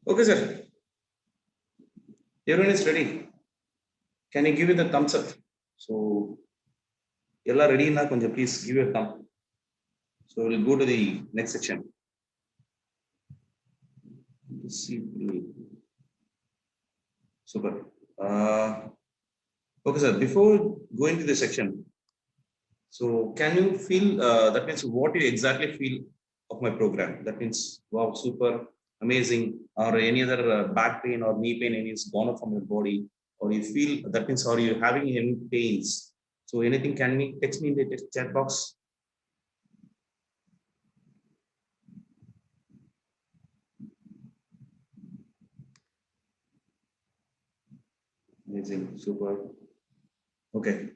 Okay, sir. Everyone is ready. Can you give it a thumbs up? So, yalla ready na? Konja please give it a thumb. So we'll go to the next section. See, super. Okay, sir. Before going to the section, so can you feel? That means what you exactly feel of my program? That means wow, super amazing, or any other back pain or knee pain, any is gone up from your body, or you feel that means, are you having any pains? So anything can me text me in the chat box. Amazing, super. Okay,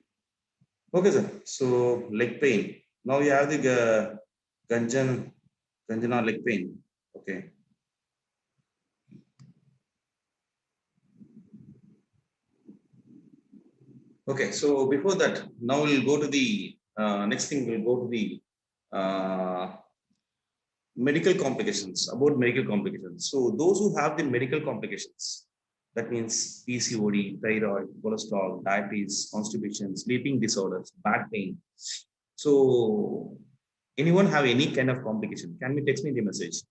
okay, sir. So leg pain. Now you have the Ganjana leg pain. Okay. Okay. So before that, now we'll go to the next thing. We'll go to the medical complications. About medical complications. So those who have the medical complications, that means PCOD, thyroid, cholesterol, diabetes, constipation, sleeping disorders, back pain. So anyone have any kind of complication? Can we text me the message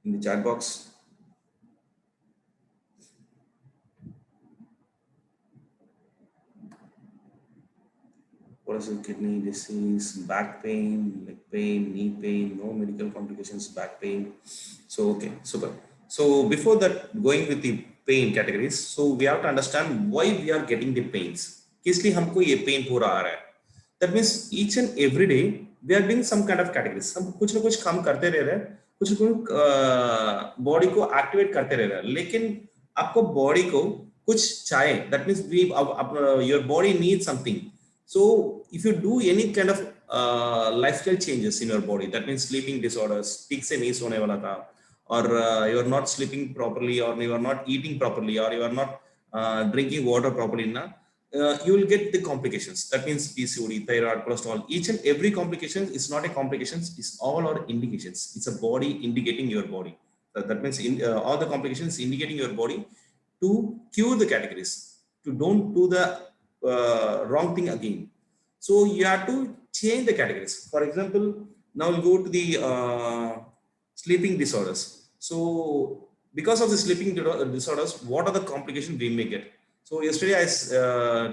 in the chat box? What is it? Kidney disease, back pain, leg pain, knee pain, no medical complications, back pain. So, okay, super. So, before that, going with the pain categories, so we have to understand why we are getting the pains. किसलिए हमको ये pain हो रहा है? That means each and every day we are doing some kind of categories. हम कुछ ना कुछ काम करते रह रहे हैं, कुछ ना कुछ बॉडी को एक्टिवेट करते रह रहे हैं. लेकिन आपको बॉडी को कुछ चाहिए. That means we your body needs something. So if you do any kind of lifestyle changes in your body, that means sleeping disorders, ठीक से नहीं सोने वाला था, or you are not sleeping properly, or you are not eating properly, or you are not drinking water properly, na, you will get the complications. That means PCOD, thyroid, cholesterol. Each and every complication is not a complications; it's all are indications. It's a body indicating your body. That means all the complications indicating your body to cure the categories, to don't do the wrong thing again. So you have to change the categories. For example, now we'll go to the sleeping disorders. So because of the sleeping disorders, what are the complications we may get? So yesterday I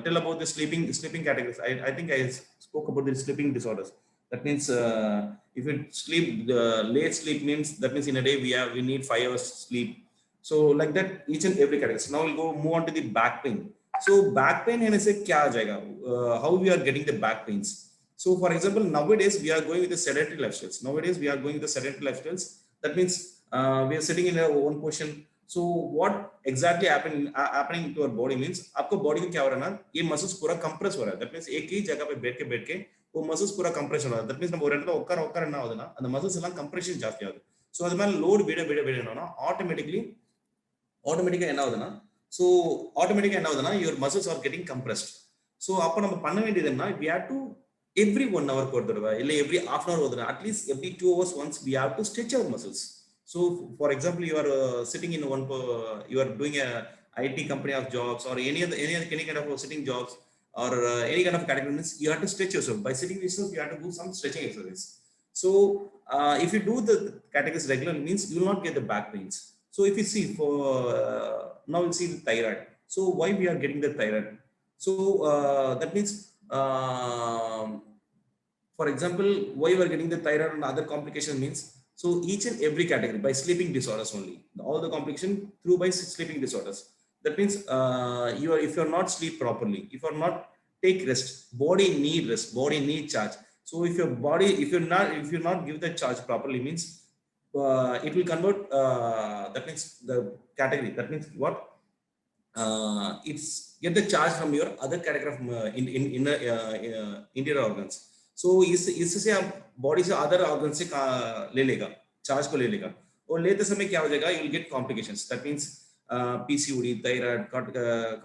tell about the sleeping categories. I think I spoke about the sleeping disorders. That means if you sleep, late sleep means that means in a day we need 5 hours sleep. So like that, each and every category. So now we'll go move on to the back pain. So back pain है से क्या आ जाएगा? How we are getting the back pains? So for example, nowadays we are going with the sedentary lifestyles. Nowadays we are going with the sedentary lifestyles. That means we are sitting in a one position. So what exactly happening to our body means आपको body को क्या हो रहा है ना? ये muscles पूरा compress हो रहा है. That means एक ही जगह पे बैठ के वो muscles पूरा compress हो रहा है. That means நம்ம ஒரு இடத்துல உட்கார என்ன ஆகுதுன்னா அந்த muscles எல்லாம் compression ஜாஸ்தி ஆகுது. So அது மேல load விட என்னன்னா ஆட்டோமேட்டிக்கா என்ன ஆகுதுன்னா ஸோ ஆட்டோமேட்டிக்கா என்ன ஆகுதுன்னா your muscles are getting compressed. So அப்போ நம்ம பண்ண வேண்டியது என்ன, we have to every 1 hour ஒரு தடவை இல்லை எவ்ரி ஹாஃப் அன் அவர் ஒரு தடவை at least every 2 hours once we have to stretch our muscles. So for example you are sitting in one you are doing a IT company of jobs or any kind of sitting jobs or any kind of category means you have to stretch yourself. By sitting yourself you have to do some stretching exercise. So if you do the categories regularly means you will not get the back pains. So if you see for now we'll see the thyroid. So why we are getting the thyroid? So that means for example, why we are getting the thyroid and other complication means so each and every category by sleeping disorders only. All the complication through by sleeping disorders. That means you are if you are not sleep properly, if you are not take rest, body need rest, body need charge. So if your body if you not give the charge properly means it will convert that means the category, that means what it's get the charge from your other category of in interior organs. So इससे आप body से other organ से ले लेगा, charge को ले लेगा और लेते समय क्या हो जाएगा, you will get complications. That means PCOD, thyroid,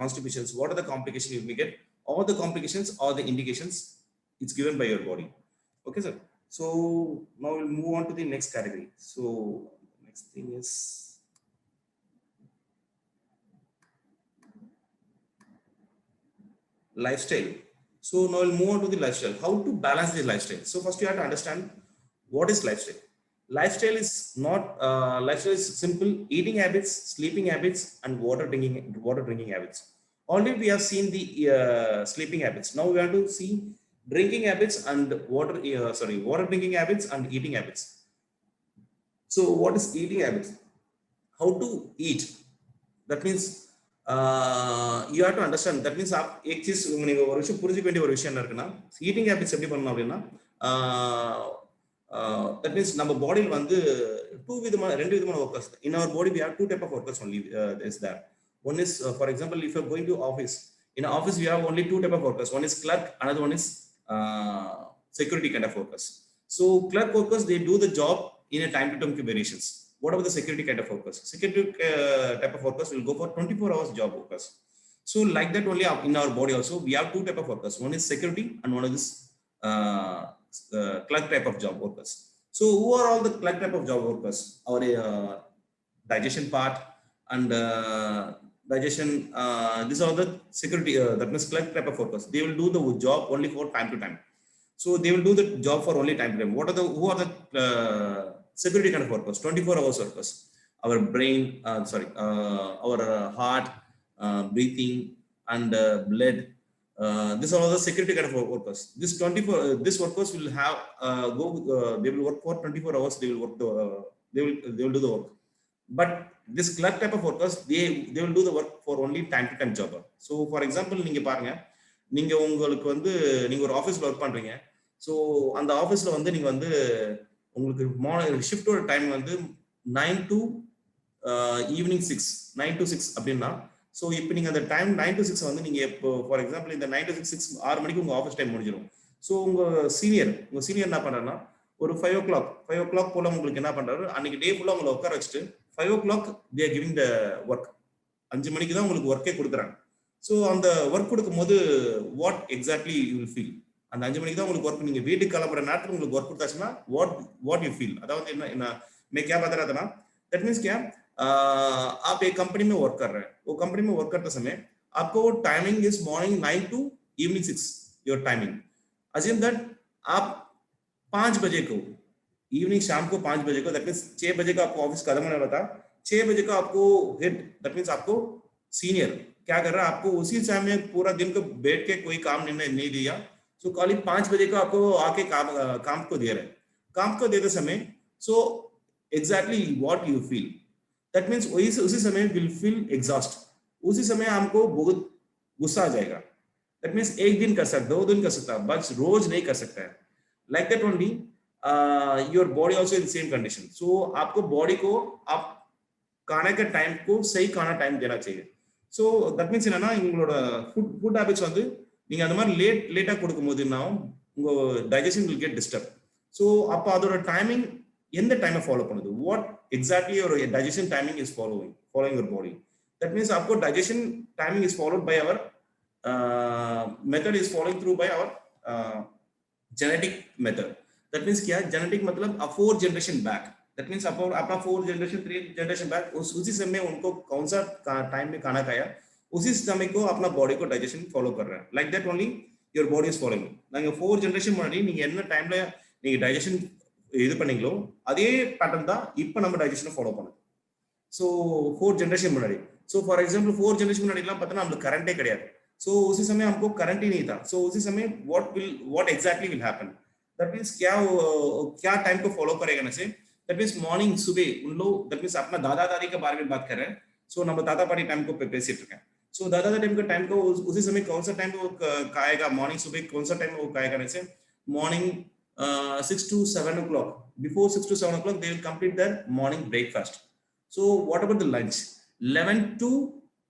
constipations. What are the complications you may get? All the complications or the indications it's given by your body. Okay, sir. So now we'll move on to the next category. So next thing is lifestyle. So now we'll move on to the lifestyle. How to balance the lifestyle? So first you have to understand what is lifestyle. Lifestyle is not lifestyle is simple: eating habits, sleeping habits, and water drinking habits. Already we have seen the sleeping habits. Now we have to see drinking habits and water drinking habits and eating habits. So what is eating habits? How to eat? That means you have to understand. That means आप एक चीज நீங்க ஒரு விஷயம் புரிஞ்சுக்க வேண்டிய ஒரு விஷயம் என்ன இருக்குன்னா, ஈட்டிங் ஹேபிட்ஸ் எப்படி பண்ணணும் அப்படின்னா, that means நம்ம பாடியில் வந்து ரெண்டு விதமான workers. In our body we have two type of workers only. Is that one is for example, if you're going to office, in office we have only two type of workers. One is clerk, another one is security kind of workers. So clerk workers, they do the job in a time to time variations. What about the security kind of workers? Security type of workers will go for 24 hours job workers. So like that only in our body also we have two type of workers. One is security and one is clerk type of job workers. So who are all the clerk type of job workers? Our digestion part and digestion. These are the security, that means clerk type of workers. They will do the job only for time to time. So they will do the job for only time to time. Who are the security kind of workers? 24 hours workers. Our brain, our heart, breathing, and blood. These are all the security kind of workers. This workers will have they will work for 24 hours. They will work they will do the work. But this clerk type of workers, they will do the work for only time to time job. So for example, நீங்க பாருங்க, நீங்க உங்களுக்கு வந்து நீங்க ஒரு ஆபீஸ்ல work பண்றீங்க. So அந்த ஆஃபீஸில் வந்து நீங்கள் வந்து உங்களுக்கு மார்னிங் ஷிஃப்டோட டைம் வந்து 9 to ஈவினிங் 6, 9 to 6 அப்படின்னா, ஸோ இப்போ நீங்கள் அந்த டைம் 9 to 6 வந்து நீங்கள் இப்போ ஃபார் எக்ஸாம்பிள் இந்த 9 to 6 6 மணிக்கு உங்கள் ஆஃபீஸ் டைம் முடிஞ்சிடும். ஸோ உங்கள் சீனியர் என்ன பண்ணுறாருன்னா, ஒரு 5 o'clock போல் உங்களுக்கு என்ன பண்ணுறாரு, அன்னைக்கு டே ஃபுல்லாக உங்களை உட்கார வச்சுட்டு 5 o'clock they are giving the work. 5 மணிக்கு தான் உங்களுக்கு ஒர்க்கே கொடுக்குறாங்க. ஸோ அந்த ஒர்க் கொடுக்கும் போது what exactly you will feel? அந்த 5 மணிக்கு தான் உங்களுக்கு ஒர்க், நீங்க வீட்டுக்கு கிளம்புற நேரத்துக்கு உங்களுக்கு ஒர்க் கொடுத்தாச்சுன்னா what you feel? अதாவது என்ன मैं क्या बता रहा था ना, that means क्या, आप एक कंपनी में वर्क कर रहे हैं. वो कंपनी में वर्क करते समय आपको timing is morning 9 to evening 6 your timing. Assume that आप 5 बजे को इवनिंग शाम को 5 बजे को, दैट मीन्स 6 बजे का आपको ऑफिस खत्म होने वाला था. 6 बजे का आपको हेड, दैट मीन्स आपको सीनियर क्या कर रहा है, आपको उसी समय में पूरा दिन को बैठ के कोई काम नहीं दिया. सो खाली 5 बजे का आपको आके काम को दे रहे हैं. काम को देते समय so exactly what you feel? That means उसी समय विल फील एग्जॉस्ट. उसी समय हमको बहुत गुस्सा आ जाएगा. दैट मीन्स एक दिन कर सकता, 2 दिन कर सकता, बस रोज नहीं कर सकता है. Like that only your body also in same condition. So आपको बॉडी को आप खाने के टाइम को सही खाना टाइम देना चाहिए. ஸோ தட் மீன்ஸ் என்னன்னா, உங்களோட ஃபுட் ஹேபிட்ஸ் வந்து நீங்கள் அந்த மாதிரி லேட்டாக கொடுக்கும் போது என்ன ஆகும், உங்கள் digestion will get disturb. So அப்போ அதோட டைமிங் எந்த டைமை ஃபாலோ பண்ணுது, வாட் எக்ஸாக்ட்லி ஒரு digestion timing is following your body. That means आपको digestion timing is followed by our method is following through by our genetic method. That means क्या, genetic मतलब 4 generation back. That means अपना 4 generation 3 generation back उसी समय उनको कौन सा time में खाना खाया, उसी समय को अपना बॉडी को डाइजेशन फॉलो कर रहा है. Like that only your body is following. நாங்க 4 जनरेशन முன்னாடி நீங்க என்ன டைம்ல நீங்க டைஜஷன் இது பண்ணீங்களோ அதே பேட்டர்ன் தான் இப்போ நம்ம டைஜஷனை ஃபாலோ பண்ணுது. ஸோ 4 जनरेशन मुன்னாடி, ஸோ ஃபார் எக்ஸாம்பிள் 4 जनरेशन முன்னாடிலாம் பார்த்தா நம்மளுக்கு கரண்டே கிடையாது. सो उसी समय हमको करंट ही नहीं था. सो उसी समय what exactly will happen? That means क्या टाइम को फॉलो करेगा ना से. That means मॉर्निंग सुबह उन लोग, that means अपना दादा दादी के बारे में बात कर रहे हैं. सो நம்ம தாத்தா பாட்டி टाइम को பேசிட்டு இருக்கேன். सो दादा दादी टाइम का टाइम को उसी समय कौन सा टाइम वो खाएगा, मॉर्निंग सुबह कौन सा टाइम वो खाएगा ना से, morning 6 to 7 o'clock. Before 6 to 7 o'clock they will complete their morning breakfast. So what about the lunch? 11 to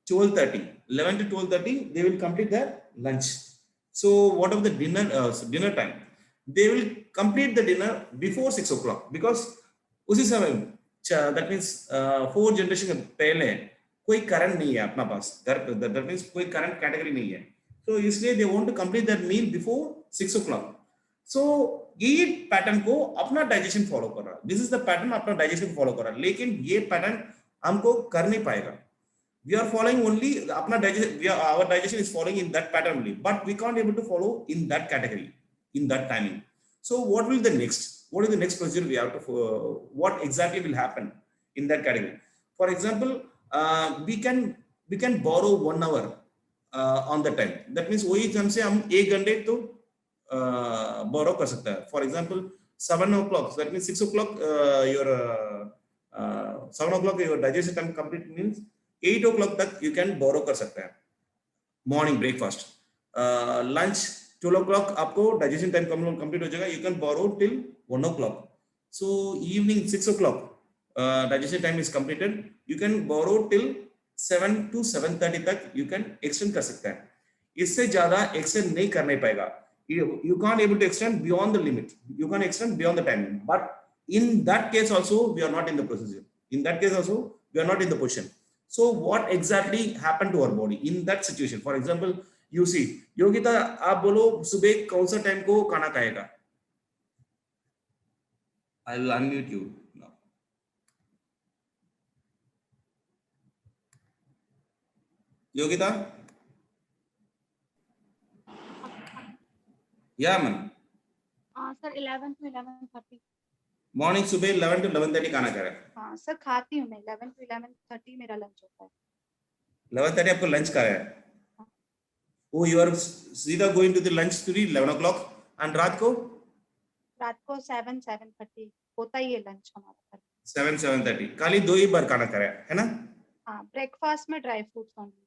12:30 they will complete their lunch. So what of the dinner time? They will complete the dinner before 6 o'clock because उसी समय, that means 4 generation के पहले कोई current नहीं है अपना पास घर पे. that means कोई करंट कैटेगरी नहीं है. तो इसलिए they want to complete their meal before 6 o'clock. सो ये पैटर्न को अपना डाइजेशन फॉलो कर रहा है, दिस इज द पैटर्न अपना डाइजेशन फॉलो कर रहा है, लेकिन ये पैटर्न हमको कर नहीं पाएगा. We are following only अपना digestion, our digestion is following in that pattern only, but we can't able to follow in that category, in that timing. So what will the next, what is the next procedure we have to what exactly will happen in that category? For example, we can borrow 1 hour on the time. That means वही हमसे हम 1 घंटे तो borrow कर सकता है. For example 7 o'clock, that means 6 o'clock your 7 o'clock your digestion time complete means 8 o'clock तक you can borrow कर सकते हैं मॉर्निंग ब्रेकफास्ट. लंच 12 o'clock आपको डाइजेशन टाइम कंप्लीट हो जाएगा, you can borrow till 1 o'clock. So evening 6 o'clock digestion time is completed, you can borrow till 7 to 7:30 तक you can extend कर सकते हैं. इससे ज्यादा एक्सटेंड नहीं करने पाएगा. You can't able to extend beyond the limit, you can extend beyond the timing, but in that case also we are not in the procedure, in that case also we are not in the position. So what exactly happened to our body in that situation? For example, you see, Yogita आप बोलो सुबह कौन सा time को खाना खाएगा? I will unmute you now. Yogita? Yeah, man. Sir 11 to 11:30. Morning सुबह 11 to 11:30 खाना खा रहा है. हाँ सर खाती हूँ मैं, 11 to 11:30 मेरा लंच होता है. 11:30 आपको लंच खा रहा है. Oh, you are सीधा going to the lunch to 11 o'clock and रात को 7:30 होता ही है लंच हमारा. 7:30 खाली 2 ही बार खाना खा रहा है ना? हाँ, ब्रेकफास्ट में dry fruits only.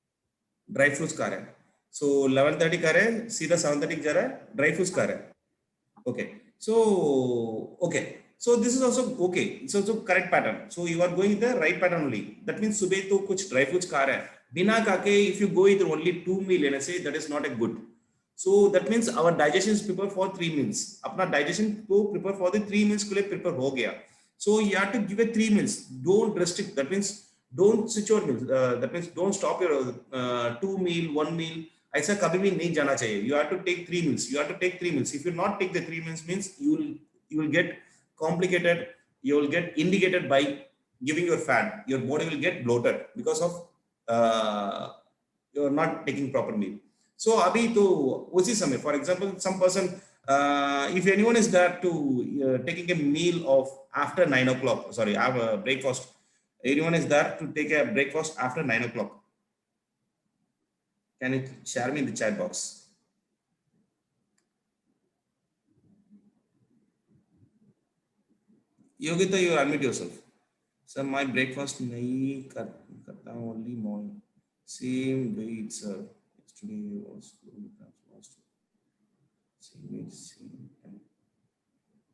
Dry fruits खा रहा है. सो 11:30 खा रहा है, सीधा 7:30 जा रहा है, ड्राई फ्रूट्स खा रहा है. Okay, so this is also okay, it's also correct pattern. So you are going the right pattern only. That means सुबह तो कुछ ड्राई फ्रूट्स खा रहा है बिना खा के. if you go with only 2 meal and say that is not a good. So that means our digestion is prepared for 3 meals. अपना digestion को prepare for the 3 meals के लिए prepare हो गया. So you have to give a 3 meals. Don't restrict. That means don't switch your meals. That means don't stop your 2 meal, 1 meal. ऐसा कभी भी नहीं जाना चाहिए. You have to take 3 meals. You have to take 3 meals. If you not take the 3 meals means you will get complicated. You will get indicated by giving your fat. Your body will get bloated because of you are not taking proper meal. So अभी तो उसी समय, for example, some person if anyone is there to taking a meal of after 9 o'clock, sorry, have a breakfast. Anyone is there to take a breakfast after 9 o'clock? Can you share me in the chat box? Yogita, you unmute yourself. Sir, my breakfast nahi karta hu, only morning. Same weight, sir. Yesterday was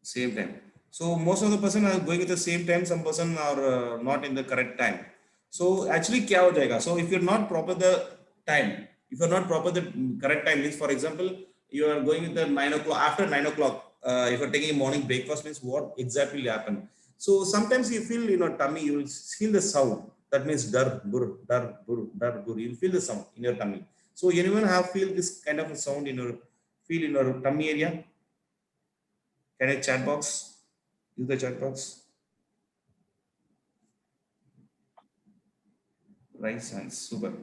same time. So most of the person are going at the same time. Some person are not in the correct time. So actually, क्या हो जाएगा? So if you're not proper the time, if you're not proper the correct time means, for example, you are going with the 9 o'clock, after 9 o'clock, if you're taking a morning breakfast means what exactly will happen? So sometimes you feel in your tummy, you will feel the sound. That means dar bur, dar bur, dar bur. You'll feel the sound in your tummy. So anyone have feel this kind of a sound in your feel in your tummy area? Can I chat box? Use the chat box. Right hands, super.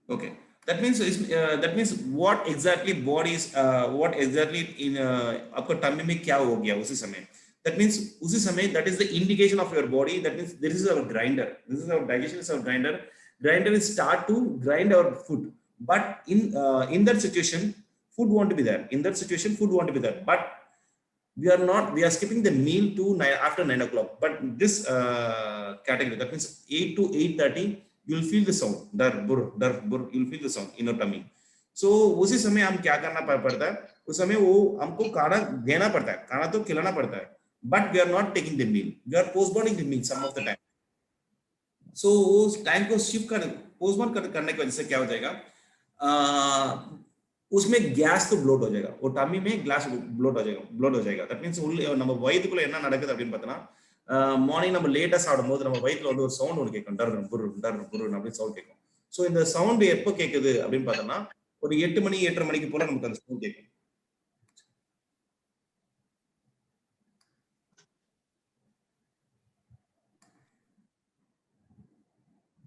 Okay, that means what exactly body is what exactly in आपको tummy में क्या हो गया उसी समय. That means उसी समय, that is the indication of your body. That means this is our grinder. This is our digestion is our grinder. Grinder is start to grind our food. But in that situation, food won't be there. In that situation, food won't be there. But we are not. We are skipping the meal to after 9 o'clock. But this category, that means 8 to 8:30, you'll feel the sound. Dar bur, you'll feel the sound in your tummy. So उसी समय हम क्या करना पड़ता है? उस समय वो हमको खाना देना पड़ता है. खाना तो खिलाना पड़ता है. But we are not taking the meal. We are postponing the meal some of the time. So उस टाइम को शिफ्ट postpone करने की वजह से क्या हो जाएगा? उसमें गैस तो ब्लोट हो जाएगा. वो टमी में ग्लास ब्लोट हो जाएगा. That means நம்ம வயித்துக்குள்ள என்ன நடக்குது அப்படினு பார்த்தனா, மார்னிங் நம்ம லேட்டா சாப்பிடும்போது நம்ம வயித்துல வந்து ஒரு சவுண்ட் ஒன்னு கேட்கும். டர் புர் அப்படி சவுண்ட் கேட்கும். ஸோ இந்த சவுண்ட் எப்போ கேட்குது அப்படின்னு பார்த்தோம்னா ஒரு 8 மணி 8:30 மணிக்கு போல நமக்கு அந்த சவுண்ட் கேட்கும்.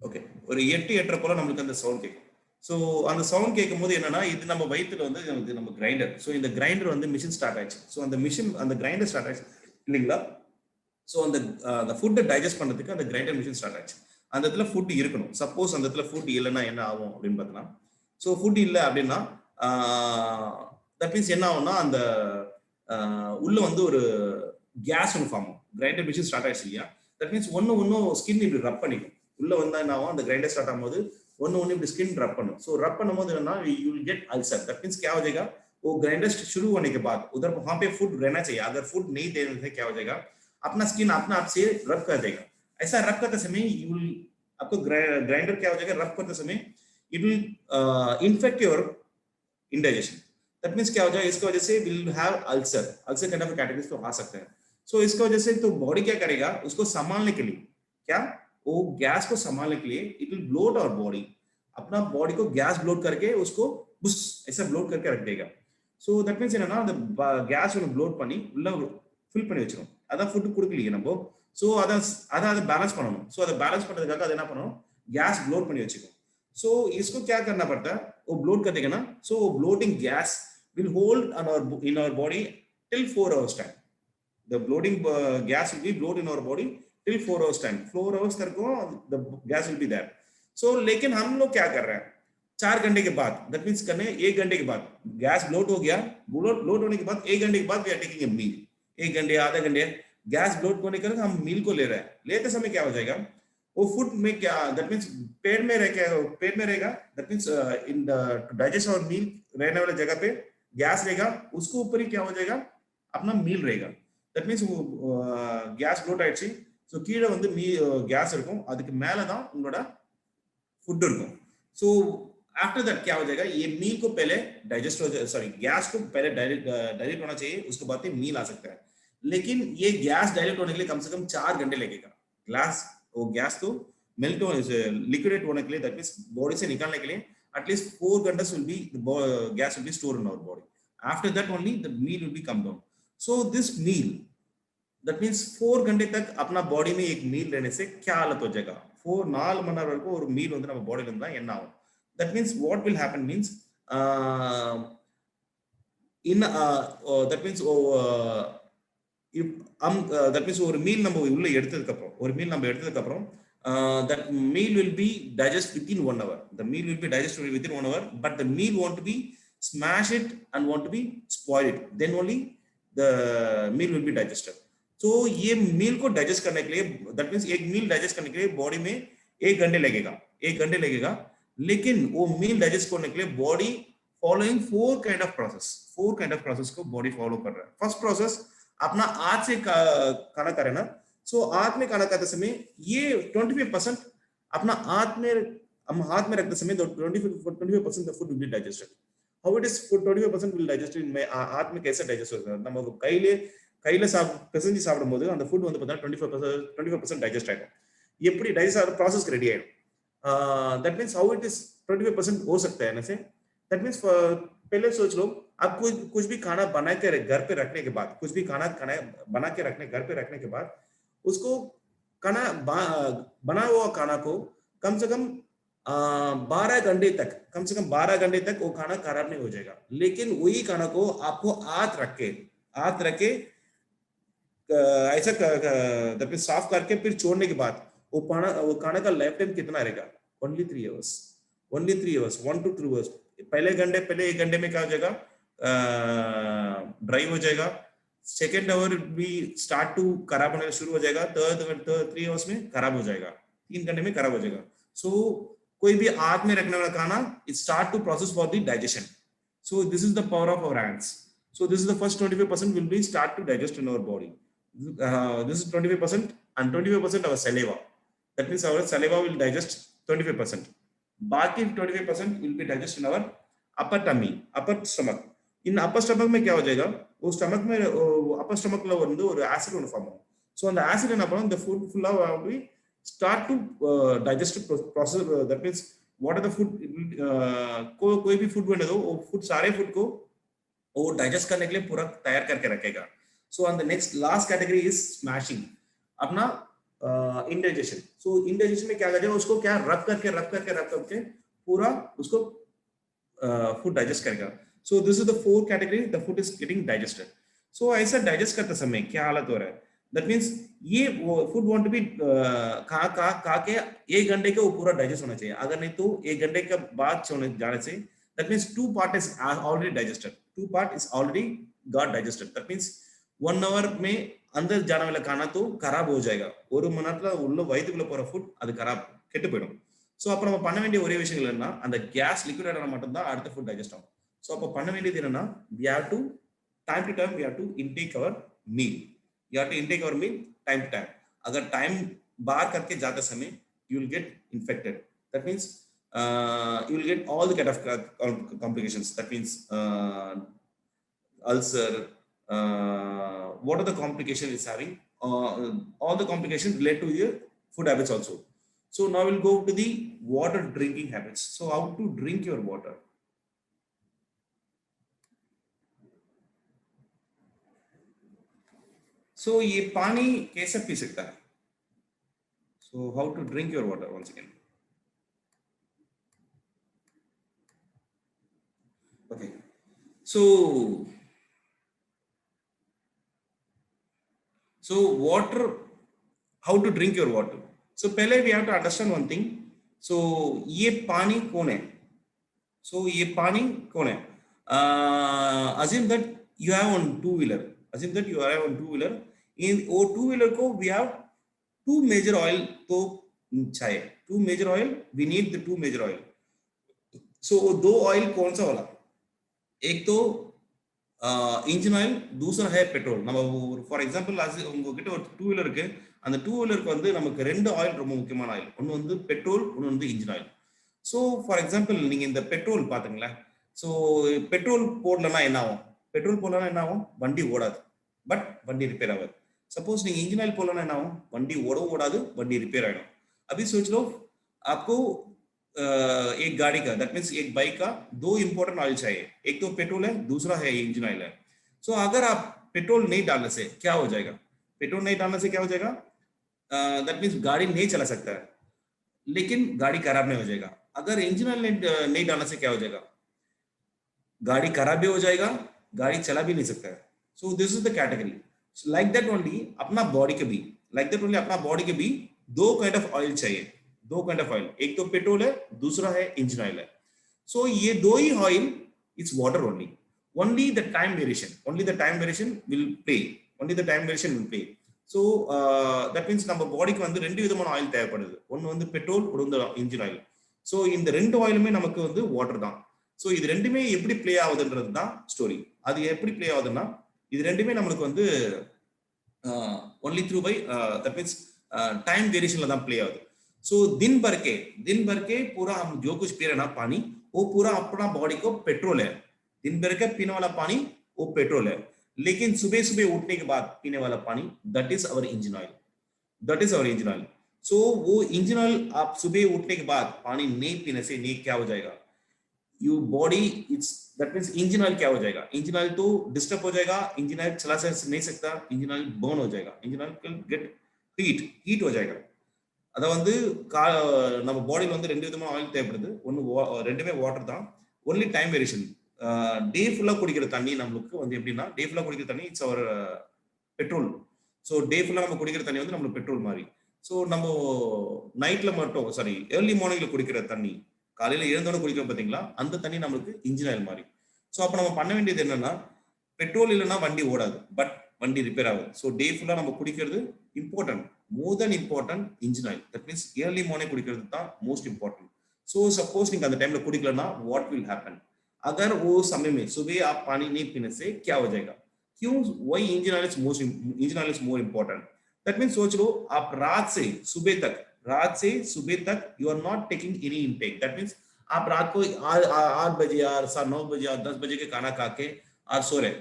ஓகே, ஒரு 8 8:30 போல நம்மளுக்கு அந்த சவுண்ட் கேட்கும். ஸோ அந்த சவுண்ட் கேட்கும் போது என்னன்னா இது நம்ம வயிற்றுல வந்து இது நம்ம கிரைண்டர். ஸோ இந்த கிரைண்டர் வந்து மிஷின் ஸ்டார்ட் ஆயிடுச்சு. ஸோ அந்த மிஷின் அந்த கிரைண்டர் ஸ்டார்ட் ஆயிடுச்சு இல்லைங்களா? ஸோ அந்த ஃபுட்டை டைஜஸ்ட் பண்ணுறதுக்கு அந்த கிரைண்டர் மிஷின் ஸ்டார்ட் ஆயிடுச்சு. அந்த இடத்துல ஃபுட் இருக்கணும். சப்போஸ் அந்த இடத்துல ஃபுட் இல்லைன்னா என்ன ஆகும் அப்படின்னு பார்த்தோம்னா, ஸோ ஃபுட் இல்லை அப்படின்னா தட் மீன்ஸ் என்ன ஆகும்னா அந்த உள்ள வந்து ஒரு கேஸ் ஒன்று ஃபார்ம் ஆகும். கிரைண்டர் மிஷின் ஸ்டார்ட் ஆயிடுச்சு இல்லையா? தட் மீன்ஸ் ஒன்றும் ஸ்கின் இப்படி ரப் பண்ணிக்கும். உள்ள வந்தா என்ன ஆகும், அந்த கிரைண்டர் स्टार्ट ஆகும்போது ஒன்னு இப்படி स्किन रब பண்ணும். सो रब பண்ணும்போது என்னன்னா you will get ulcer. That means क्या हो जाएगा, वो ग्राइंडर शुरू होने के बाद उधर वहां पे फूड रहना चाहिए. अगर फूड नहीं देने से क्या हो जाएगा, अपना स्किन अपना आप से रब कर देगा. ऐसा रब करते समय यू विल आपको ग्राइंडर क्या हो जाएगा, रब करते समय it will infect your indigestion. That means क्या हो जाएगा, इसकी वजह से will have ulcer. Ulcer kind of categories तो आ सकते हैं. सो इसकी वजह से तो बॉडी क्या करेगा, उसको संभालने के लिए क्या, वो गैस को संभालने के लिए it will bloat our body. अपना बॉडी को गैस ब्लोट करके उसको बुस ऐसा ब्लोट करके रख देगा. सो दैट मींस என்னன்னா அந்த கேஸ் ஒன்னு ப்ளோட் பண்ணி உள்ள ஃபில் பண்ணி வச்சிரும். அதான் ஃபுட் கொடுக்கலையே நம்ம. சோ அத பேலன்ஸ் பண்ணணும். சோ அத பேலன்ஸ் பண்றதுக்காக அது என்ன பண்ணணும், கேஸ் ப்ளோட் பண்ணி வச்சுக்கும். सो इसको क्या करना पड़ता है, वो ब्लोट कर देगा ना. So bloating gas will hold in our body till 4 hours time. The bloating gas will be bloated in our body till 4 hours time. 4 hours तक को the gas will be there. So लेकिन हम लोग क्या कर रहे हैं, 4 घंटे के बाद, that means करने 1 घंटे के बाद गैस ब्लोट हो गया. ब्लोट होने के बाद 1 घंटे के बाद we are taking a meal. 1 घंटे आधा घंटे गैस ब्लोट होने के बाद हम मील को ले रहे हैं. लेते समय क्या हो जाएगा, वो फूड में क्या, दैट मींस पेट में रहेगा. That means in to digest our meal रहने वाले जगह पे गैस रहेगा. उसको ऊपर ही क्या हो जाएगा, अपना मील रहेगा. दैट मींस गैस ब्लोट ஆயிடுச்சு. सो கீழ வந்து गैस இருக்கும், அதுக்கு மேல தான் உங்களோட फूड இருக்கும். सो आफ्टर दैट क्या हो जाएगा, ये मील को पहले डाइजेस्ट हो जाए, सॉरी गैस को पहले डाइजेस्ट होना चाहिए, उसके बाद ही मील आ सकता है. लेकिन ये गैस डाइजेस्ट होने के लिए कम से कम 4 घंटे लगेगा. वो गैस तो मेल्ट होने लिक्विडेट होने के लिए, दैट मींस बॉडी से निकालने के लिए एटलीस्ट 4 घंटे will be gas will be store in our body. After that only the meal will be come down. So this meal that means 4 घंटे तक अपना बॉडी में एक मील रहने से क्या हालत हो जाएगा, 4 மணி நேரம் வரைக்கும் ஒரு மீல் வந்து நம்ம பாடியில இருந்தா என்ன ஆகும். That means what will happen means in that means that means ஒரு மீல் நம்ம உள்ள எடுத்ததுக்கு அப்புறம் that meal will be digested within 1 hour. The meal will be digested within 1 hour, but the meal want to be smash it and want to be spoil it, then only the meal will be digested. तो ये मील को digest करने के लिए, that means एक मील digest करने के लिए बॉडी में 1 घंटे लगेगा. लेकिन वो मील डाइजेस्ट करने के लिए body following 4 kind of process को बॉडी फॉलो कर रहा है. फर्स्ट प्रोसेस अपना हाथ से खाना करे ना. सो हाथ में खाना खाते समय ये 25% अपना हाथ में रखते समय 25% the food will be digested. How it is 25% will digested in my हाथ में कैसे डाइजेस्ट होता है, நம்ம கையில பிசைஞ்சு சாப்பிடும்போது அந்த ஃபுட் வந்து பார்த்தீங்கன்னா 25% டைஜஸ்ட் ஆயிடும். எப்படி டைஜஸ்ட் ஆகிற ப்ராசஸ் ரெடி ஆயிடும். That means how it is 25% हो सकता है ना से. दैट मींस पहले सोच लो, आप कुछ भी खाना बना के घर पे रखने के बाद, घर पे रखने के बाद उसको खाना बना हुआ खाना को कम से कम 12 घंटे तक वो खाना खराब नहीं हो जाएगा. लेकिन वही खाना को आपको हाथ रख के ऐसा साफ करके फिर छोड़ने के बाद वो खाना का लाइफ टाइम कितना रहेगा, ओनली 3 hours, 1 to 3 hours. पहले 1 घंटे में क्या हो जाएगा, ड्राई हो जाएगा. सेकेंड आवर भी स्टार्ट टू खराब होने शुरू हो जाएगा. 3 hours में खराब हो जाएगा, 3 घंटे में खराब हो जाएगा. सो कोई भी हाथ में रखने वाला खाना it start to process for the digestion. So this is the power of our hands. So this is the first 25% will be start to digest in our body. This is 25% and 25% our saliva. That means our saliva will digest 25%. बाकी 25% will be digest in our upper tummy, upper stomach. In upper stomach में क्या हो जाएगा, वो stomach में upper stomach ला வந்து ஒரு acid ஒன்று form ஆகும். So அந்த acid என்ன பண்ணும், the food full of will start to digestive process. That means what are the food, कोई भी फूड बने दो, वो फूड सारे फूड को वो डाइजेस्ट करने के लिए पूरा तैयार करके रखेगा. So on the next last category is smashing, अपना इंडाइजेशन. सो इंडाइजेशन में क्या करेगा, उसको क्या रब करके पूरा उसको फूड डाइजेस्ट करेगा. So this is the four category, the food is getting digested. So ऐसा डाइजेस्ट करते समय क्या हालत हो रहा है, दैट मीन्स ये फूड वांट टू बी खा के 1 घंटे के वो पूरा डाइजेस्ट होना चाहिए. अगर नहीं तो 1 घंटे के बाद जाने से, that means 2 part is already digested, 2 part is already got digested. That means 1 hour में अंदर जाने वाला खाना तो खराब हो जाएगा. ஒரு மணி நேரத்துல உள்ள வயித்துக்குள்ள போற ஃபுட் அது கராப் கெட்டு போயிடும். ஸோ அப்போ நம்ம பண்ண வேண்டிய ஒரே விஷயம் என்னன்னா, அந்த கேஸ் லிக்விட் ஆனா மட்டும் தான் அடுத்த ஃபுட் டைஜஸ்ட் ஆகும். ஸோ அப்போ பண்ண வேண்டியது என்னன்னா, we have to time to time we have to intake our meal. You have to intake our meal time to time. अगर टाइम बाहर करके जाते समय you will get infected. That means you will get all the kind of complications. That means ulcer. What are the complications it's having? All the complications relate to your food habits also. So now we'll go to the water drinking habits. So how to drink your water? So ये पानी कैसे P सकता है? So how to drink your water once again? Okay. So water, how to drink your water? So पहले we have to understand one thing. So ये पानी कौन है? So ये पानी कौन है? Assume that you have on two-wheeler. Assume that you are on two-wheeler. In वो two-wheeler को we have two major oil तो चाहिए. Two major oil. We need the two major oil. So दो oil कौन सा वाला? एक तो इंजन ऑयल, दूसरा है पेट्रोल. நம்ம ஃபார் எக்ஸாம்பிள் உங்ககிட்ட ஒரு டூ வீலர் இருக்கு, அந்த டூ வீலருக்கு வந்து நமக்கு 2 ஆயில் ரொம்ப முக்கியமான ஆயில். ஒன்று வந்து பெட்ரோல், ஒன்று வந்து engine oil. So for example நீங்க இந்த பெட்ரோல் பாத்தீங்களா, ஸோ பெட்ரோல் போடலன்னா என்ன ஆகும்? பெட்ரோல் போடலன்னா என்ன ஆகும்? வண்டி ஓடாது, பட் வண்டி ரிப்பேர் ஆகாது. सपोज நீங்க इंजन ऑयल போடலன்னா என்ன ஆகும்? வண்டி ஓடவும் ஓடாது, வண்டி ரிப்பேர் ஆயிடும். अभी सोच लो आपको एक गाड़ी का, दैट मीन्स एक बाइक का 2 इंपॉर्टेंट ऑयल चाहिए. एक तो पेट्रोल है, दूसरा है इंजन ऑयल है. सो अगर आप पेट्रोल नहीं डालने से क्या हो जाएगा? पेट्रोल नहीं डालने से क्या हो जाएगा? दैट मीन्स गाड़ी नहीं चला सकता है, लेकिन गाड़ी खराब नहीं हो जाएगा. अगर इंजन ऑयल नहीं डालने से क्या हो जाएगा? गाड़ी खराब भी हो जाएगा, गाड़ी चला भी नहीं सकता है. सो this is the category. Like that only अपना बॉडी के भी, लाइक दैट ओनली अपना बॉडी के भी 2 काइंड ऑफ ऑयल चाहिए. 2 काइंड ऑफ ऑयल, एक तो पेट्रोल है, दूसरा है इंजन ऑयल है. सो ये 2 ही oil it's water only. Only the time variation will play. Only the time variation will play. So that means நம்ம பாடிக்கு வந்து 2 விதமான ஆயில் தேவைப்படுது. ஒன்னு வந்து பெட்ரோல், ஒரு வந்து இன்ஜின் ஆயில். சோ இந்த 2 ஆயிலுமே நமக்கு வந்து வாட்டர் தான். சோ இது ரெண்டுமே எப்படி ப்ளே ஆகுதுன்றது தான் ஸ்டோரி. அது எப்படி ப்ளே ஆகுதுன்னா, இது ரெண்டுமே நமக்கு வந்து only through by that means time variationல தான் ப்ளே ஆகுது. सो दिन भर के पूरा हम जो कुछ पी रहे ना पानी, वो पूरा अपना बॉडी को पेट्रोल है. दिन भर के पीने वाला पानी वो पेट्रोल है, लेकिन सुबह सुबह उठने के बाद पीने वाला पानी that is our engine oil. That is our engine oil. So वो इंजन ऑयल आप सुबह उठने के बाद पानी नहीं पीने से नहीं क्या हो जाएगा? You body it's that means engine oil क्या हो जाएगा? इंजन ऑयल तो डिस्टर्ब हो जाएगा, इंजन ऑयल चला नहीं सकता, इंजन ऑयल बर्न हो जाएगा, इंजन ऑयल गेट हीट हो जाएगा. அத வந்து நம்ம பாடியில வந்து 2 விதமான ஆயில் தேவைப்படுது. ஒன்னு ரெண்டுமே வாட்டர் தான். Only time variation. டே ஃபுல்லா குடிக்கிற தண்ணி நமக்கு வந்து எப்படின்னா, டே ஃபுல்லா குடிக்கிற தண்ணி it's our petrol. So day ஃபுல்லா நம்ம குடிக்கிற தண்ணி வந்து நமக்கு பெட்ரோல் மாதிரி. சோ நம்ம நைட்ல மட்டும் ஏர்லி மார்னிங்ல குடிக்கிற தண்ணி, காலையில எழுந்தோட குடிக்கிறோம் பாத்தீங்களா, அந்த தண்ணி நமக்கு இன்ஜின் ஆயில் மாதிரி. சோ அப்ப நம்ம பண்ண வேண்டியது என்னன்னா, பெட்ரோல் இல்லைன்னா வண்டி ஓடாது, பட் வண்டி ரிப்பேர் ஆகும். ஸோ டே ஃபுல்லா நம்ம குடிக்கிறது important, more then important engine oil. That means early morning குடிக்கிறது தான் மோஸ்ட் இம்பார்ட்டன்ட். ஸோ सपोज நீங்க அந்த டைம்ல குடிக்கலன்னா व्हाट विल हैपन? अगर वो समय में सुबह आप पानी नहीं पीने से क्या हो जाएगा? क्यों? वही engine oil is more important. That means सोच लो आप रात से सुबह तक you are not taking any intake. That means आप रात को 8 बजे और 9 बजे और 10 बजे के खाना खा के और सो रहे,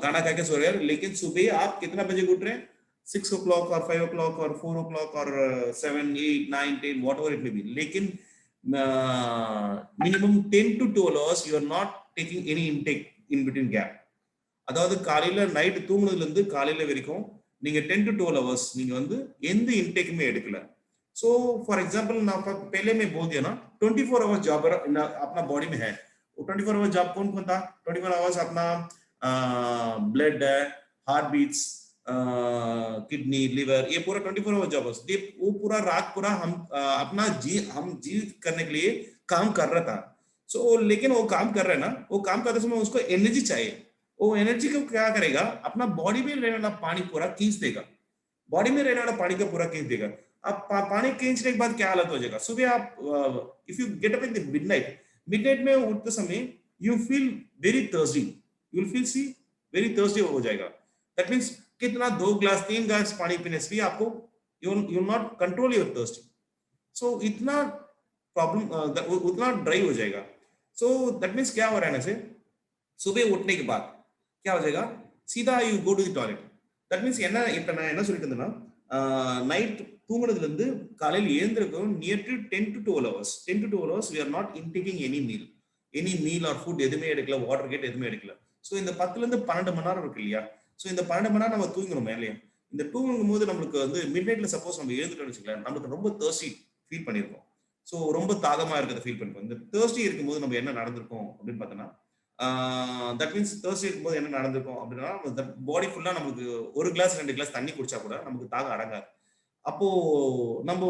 खाना खा के सो रहे हैं, लेकिन सुबह आप कितना बजे उठ रहे हैं? 6 o'clock or 5 o'clock or 4 o'clock or 7, 8, 9, 10, whatever it may be. Lekin minimum 10 to 12 hours, you are not taking any intake in between gap. அதாவது காலையில நைட் தூங்குனதுல இருந்து காலையில வரைக்கும் நீங்க 10 to 12 hours நீங்க வந்து எந்த இன்டேக்குமே எடுக்கல. सो फॉर एग्जांपल ना पहले मैं बोल दिया ना 24 आवर्स जॉब अपना बॉडी में है. वो 24 आवर्स जॉब कौन कौन था? 24 आवर्स अपना blood, heart beats, kidney, liver, ये पूरा 24 आवर्स जॉब है. वो पूरा रात पूरा हम अपना हम जी करने के लिए काम कर रहा था. सो लेकिन वो काम कर रहा है ना, वो काम करते समय उसको एनर्जी चाहिए. वो एनर्जी को क्या करेगा? अपना बॉडी में रहने वाला पानी पूरा खींच देगा. बॉडी में रहने वाला पानी का पूरा खींच देगा. अब पानी खींचने के बाद क्या हालत हो जाएगा? सुबह आप if you get up in the midnight में उठते समय you feel very thirsty. You will feel सी वेरी थर्स्टी हो जाएगा. दैट मींस कितना 2 ग्लास 3 ग्लास पानी पीने से भी आपको you not control your thirst. So इतना प्रॉब्लम उतना ड्राई हो जाएगा. सो दैट मींस क्या हो रहा है ना, से सुबह उठने के बाद क्या हो जाएगा? सीधा you go to the toilet. That means என்ன இப்ப நான் என்ன சொல்லிட்டு இருந்தேன்னா, நைட் தூங்குறதுல இருந்து காலையில எழுந்திருக்கும் near to 10 to 12 hours. 10 to 12 hours we are not intaking any meal or food. எதுவுமே எடுக்கல, வாட்டர் கேட் எதுவுமே எடுக்கல. ஸோ இந்த 10ல இருந்து 12 மணி நேரம் இருக்கு இல்லையா? ஸோ இந்த 12 மணி நேரம் நம்ம தூங்கணும் மேலேயே. இந்த தூங்கும் போது நம்மளுக்கு வந்து மிட் நைட்ல சப்போஸ் நம்ம எழுந்துட்டோம்னு வச்சுக்கலாம், நமக்கு ரொம்ப தேர்ஸ்டி ஃபீல் பண்ணியிருக்கோம். ஸோ ரொம்ப தாகமா இருக்கிறத ஃபீல் பண்ணிருக்கோம். இந்த தேர்ஸ்டி இருக்கும்போது நம்ம என்ன நடந்திருக்கோம் அப்படின்னு பார்த்தோன்னா, தட் மீன்ஸ் தேர்ஸ்டி இருக்கும்போது என்ன நடந்திருக்கும் அப்படின்னா, பாடி ஃபுல்லா நமக்கு 1 கிளாஸ் 2 கிளாஸ் தண்ணி குடிச்சா கூட நமக்கு தாகம் அடங்காது. அப்போ நம்ம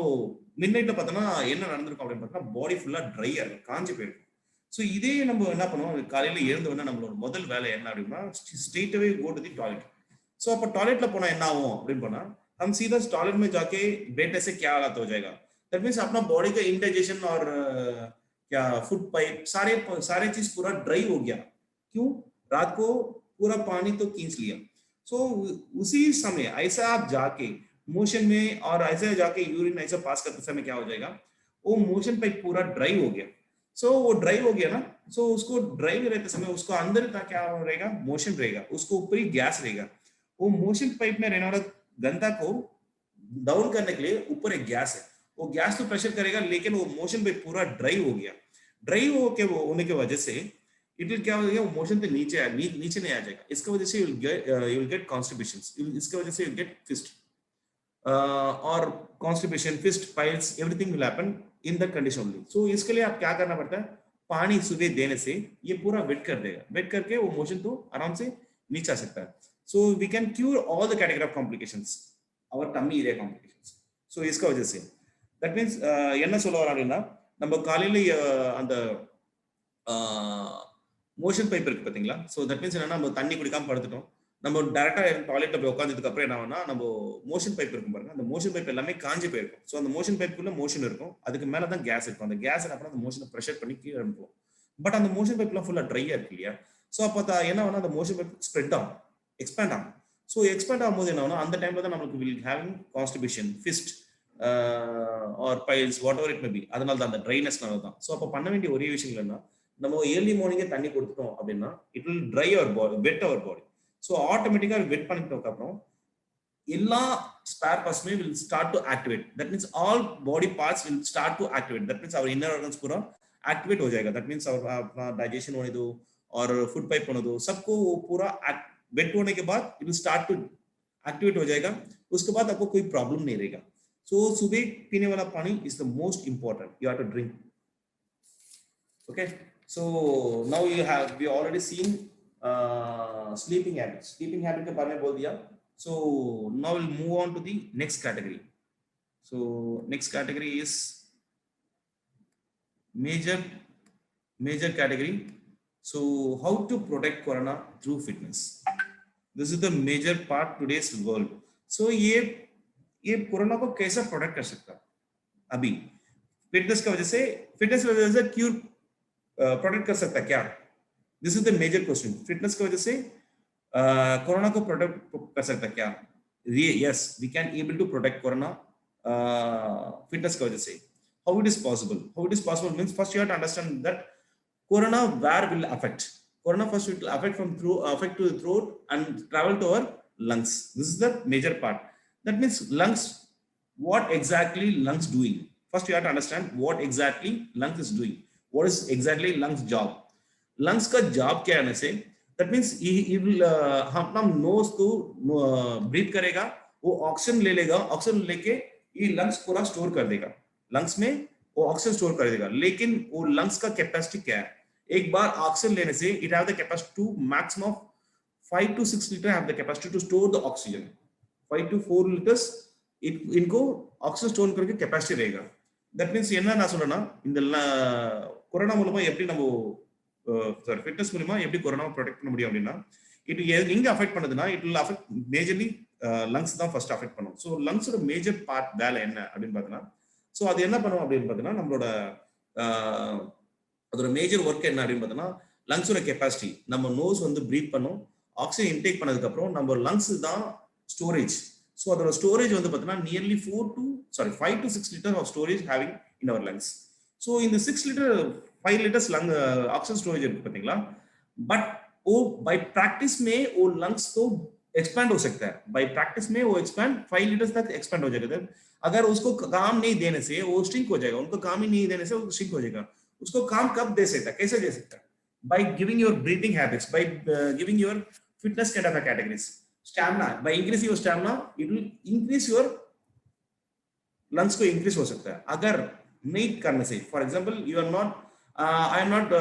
மிட் நைட்ல பார்த்தோம்னா என்ன நடந்திருக்கும் அப்படின்னு பார்த்தோம்னா, பாடி ஃபுல்லா ட்ரையா இருக்கும், காஞ்சி போயிருக்கும். ஸோ இதே நம்ம என்ன பண்ணுவோம், காலையில எழுந்து வந்து நம்மளோட முதல் வேலை என்ன அப்படின்னா, straight away go to the toilet. So அப்ப टॉयलेटல போனா என்ன ஆகும் அப்படின்னு போனா, हम सीधा टॉयलेट में जाके बैठने से क्या हालत हो जाएगा? दैट मींस अपना बॉडी का इंडाइजेशन और क्या फूड पाइप सारे चीज पूरा ड्राई हो गया. क्यों? रात को पूरा पानी तो खींच लिया. सो उसी समय ऐसा आप जाके मोशन में और ऐसे जाके यूरिन ऐसा पास करते समय क्या हो जाएगा? वो मोशन पाइप पूरा ड्राई हो गया. सो वो ड्राई हो गया ना, सो उसको ड्राई में रहते समय उसको अंदर का क्या रहेगा? मोशन रहेगा, उसको ऊपर ही गैस रहेगा. वो मोशन पाइप में रहने वाला गंदा को डाउन करने के लिए ऊपर एक गैस है. वो गैस तो प्रेशर करेगा, लेकिन वो मोशन पाइप पूरा ड्राई हो गया. ड्राई होने की वजह से इट विल क्या हो जाएगा? मोशन पे नीचे नहीं आ जाएगा. इसकी वजह से यू विल गेट कॉन्स्टिपेशन. इसकी वजह से यू गेट फिस्ट और constipation, fist, piles, everything will happen in that condition only. So इसके लिए आप क्या करना पड़ता है? पानी सुबह देने से ये पूरा वेट कर देगा. वेट करके वो मोशन तो आराम से नीचे आ सकता है. So we can cure all the category of complications, our tummy area complications. So इसका वजह से that means என்ன சொல்ல வராங்கன்னா, நம்ம காலையில அந்த மோஷன் பைப் இருக்கு பாத்தீங்களா? ஸோ தட் மீன்ஸ் என்னன்னா, நம்ம தண்ணி குடிக்காம படுத்துட்டோம், நம்ம டைரக்டா டாய்லெட்ல போய் உட்காந்ததுக்கு அப்புறம் என்ன ஆகும்னா, நம்ம மோஷன் பைப் இருக்கும் பாருங்க, அந்த மோஷன் பைப் எல்லாமே காஞ்சி போயிருக்கும். ஸோ அந்த மோஷன் பைப்புக்குள்ள மோஷன் இருக்கும், அதுக்கு மேல தான் கேஸ் இருக்கும். அந்த கேஸ் அப்புறம் அந்த மோஷனை ப்ரெஷர் பண்ணி கீழே அனுப்புவோம். பட் அந்த மோஷன் பைப்லாம் ஃபுல்லா ட்ரையா இருக்கு இல்லையா? ஸோ அப்போ என்ன ஆகும்னா, அந்த மோஷன் பைப் ஸ்ப்ரெட் ஆகும், எக்ஸ்பேண்ட் ஆகும். ஸோ எக்ஸ்பேண்ட் ஆகும்போது என்ன ஆகும்னா, அந்த டைம்ல தான் நமக்கு will having constipation, fist or piles, whatever it may be. அதனால தான் அந்த ட்ரைனஸ்னால தான். ஸோ அப்போ பண்ண வேண்டிய ஒரே விஷயம் என்னன்னா, நம்ம ஏர்லி மார்னிங்கே தண்ணி கொடுத்துட்டோம் அப்படின்னா it will dry our body, wet our body. So ஆட்டோமேட்டிக்கா வெட் பண்ணிட்டோம் அப்புறம் எல்லா ஸ்பேர் பார்ட்ஸுமே will start to activate. That means all body parts will start to activate. That means our inner organs पूरा एक्टिवेट हो जाएगा. दैट मीन्स अपना digestion होने दो और फूड पाइप होने दो, सबको वो पूरा वेट होने के बाद it will start to activate हो जाएगा. उसके बाद आपको कोई प्रॉब्लम नहीं रहेगा. सो सुबह पीने वाला पानी is the most important, you have to drink. Okay, so now you have we already seen sleeping habits. Sleeping habit के बारे में बोल दिया. So now will move on to the next category. So next category is major category. So how to protect corona through fitness? This is the major part today's world. So ये corona को कैसे protect कर सकता अभी fitness की वजह से cure protect कर सकता क्या? This is the major question. Fitness की वजह से कोरोना को प्रोटेक्ट कर सकता क्या? Yes, we can able to protect Corona fitness की वजह से. How it is possible? How it is possible means first you have to understand that corona where will affect. Corona first it will affect to the throat and travel to our lungs. This is the major part. That means lungs, what exactly lungs doing? First you have to understand what exactly lungs is doing. What is exactly lungs job? Lungs का job क्या है से? That means he will हम nose to breathe करेगा, वो oxygen ले लेगा, oxygen लेके ये लंग्स पूरा स्टोर कर देगा, लंग्स में वो ऑक्सीजन स्टोर कर देगा. लेकिन वो लंग्स का कैपेसिटी क्या है? एक बार ऑक्सीजन लेने से it have the capacity to maximum 5 to 6 liter have the capacity to store the oxygen. 5 to 4 liters इनको ऑक्सीजन स्टोर करके कैपेसिटी रहेगा. தட் மீன்ஸ் என்ன நான் சொல்றேன்னா, இந்த கொரோனா மூலமா எப்படி நம்ம ஃபிட்னஸ் மூலமா எப்படி கொரோனாவை ப்ரொடெக்ட் பண்ண முடியும் அப்படின்னா, இது எங்க அஃபெக்ட் பண்ணுதுன்னா, it will affect majorly lungs தான் ஃபர்ஸ்ட் அஃபெக்ட் பண்ணும். ஸோ லங்ஸோட மேஜர் பார்ட் வேலை என்ன அப்படின்னு பார்த்தீங்கன்னா, ஸோ அது என்ன பண்ணும் அப்படின்னு பார்த்தீங்கன்னா, நம்மளோட அதோட மேஜர் ஒர்க் என்ன அப்படின்னு பார்த்தீங்கன்னா, லங்ஸோட கெப்பாசிட்டி. நம்ம நோஸ் வந்து பிரீத் பண்ணும், ஆக்சிஜன் இன்டேக் பண்ணதுக்கு அப்புறம் நம்ம லங்ஸ் தான் ஸ்டோரேஜ். ஸோ அதோட ஸ்டோரேஜ் வந்து பார்த்தீங்கன்னா nearly 5 to 6 liters of storage having in our lungs. So இந்த 5 liters लंग ऑक्सीजन स्टोरेज है पातीங்களா. बट वो बाय प्रैक्टिस में वो लंग्स तो एक्सपैंड हो सकता है. बाय प्रैक्टिस में वो एक्सपैंड 5 liters तक एक्सपैंड हो जाएगा. अगर उसको काम नहीं देने से वो श्रिंक हो जाएगा, उनको काम ही नहीं देने से वो श्रिंक हो जाएगा. उसको काम कब दे सकता है, कैसे दे सकता है? By giving your breathing habits, by giving your fitness kind of categories. Stamina, by increasing your stamina it will increase your lungs को इंक्रीज हो सकता है. अगर नहीं करने से, for example you are not I am not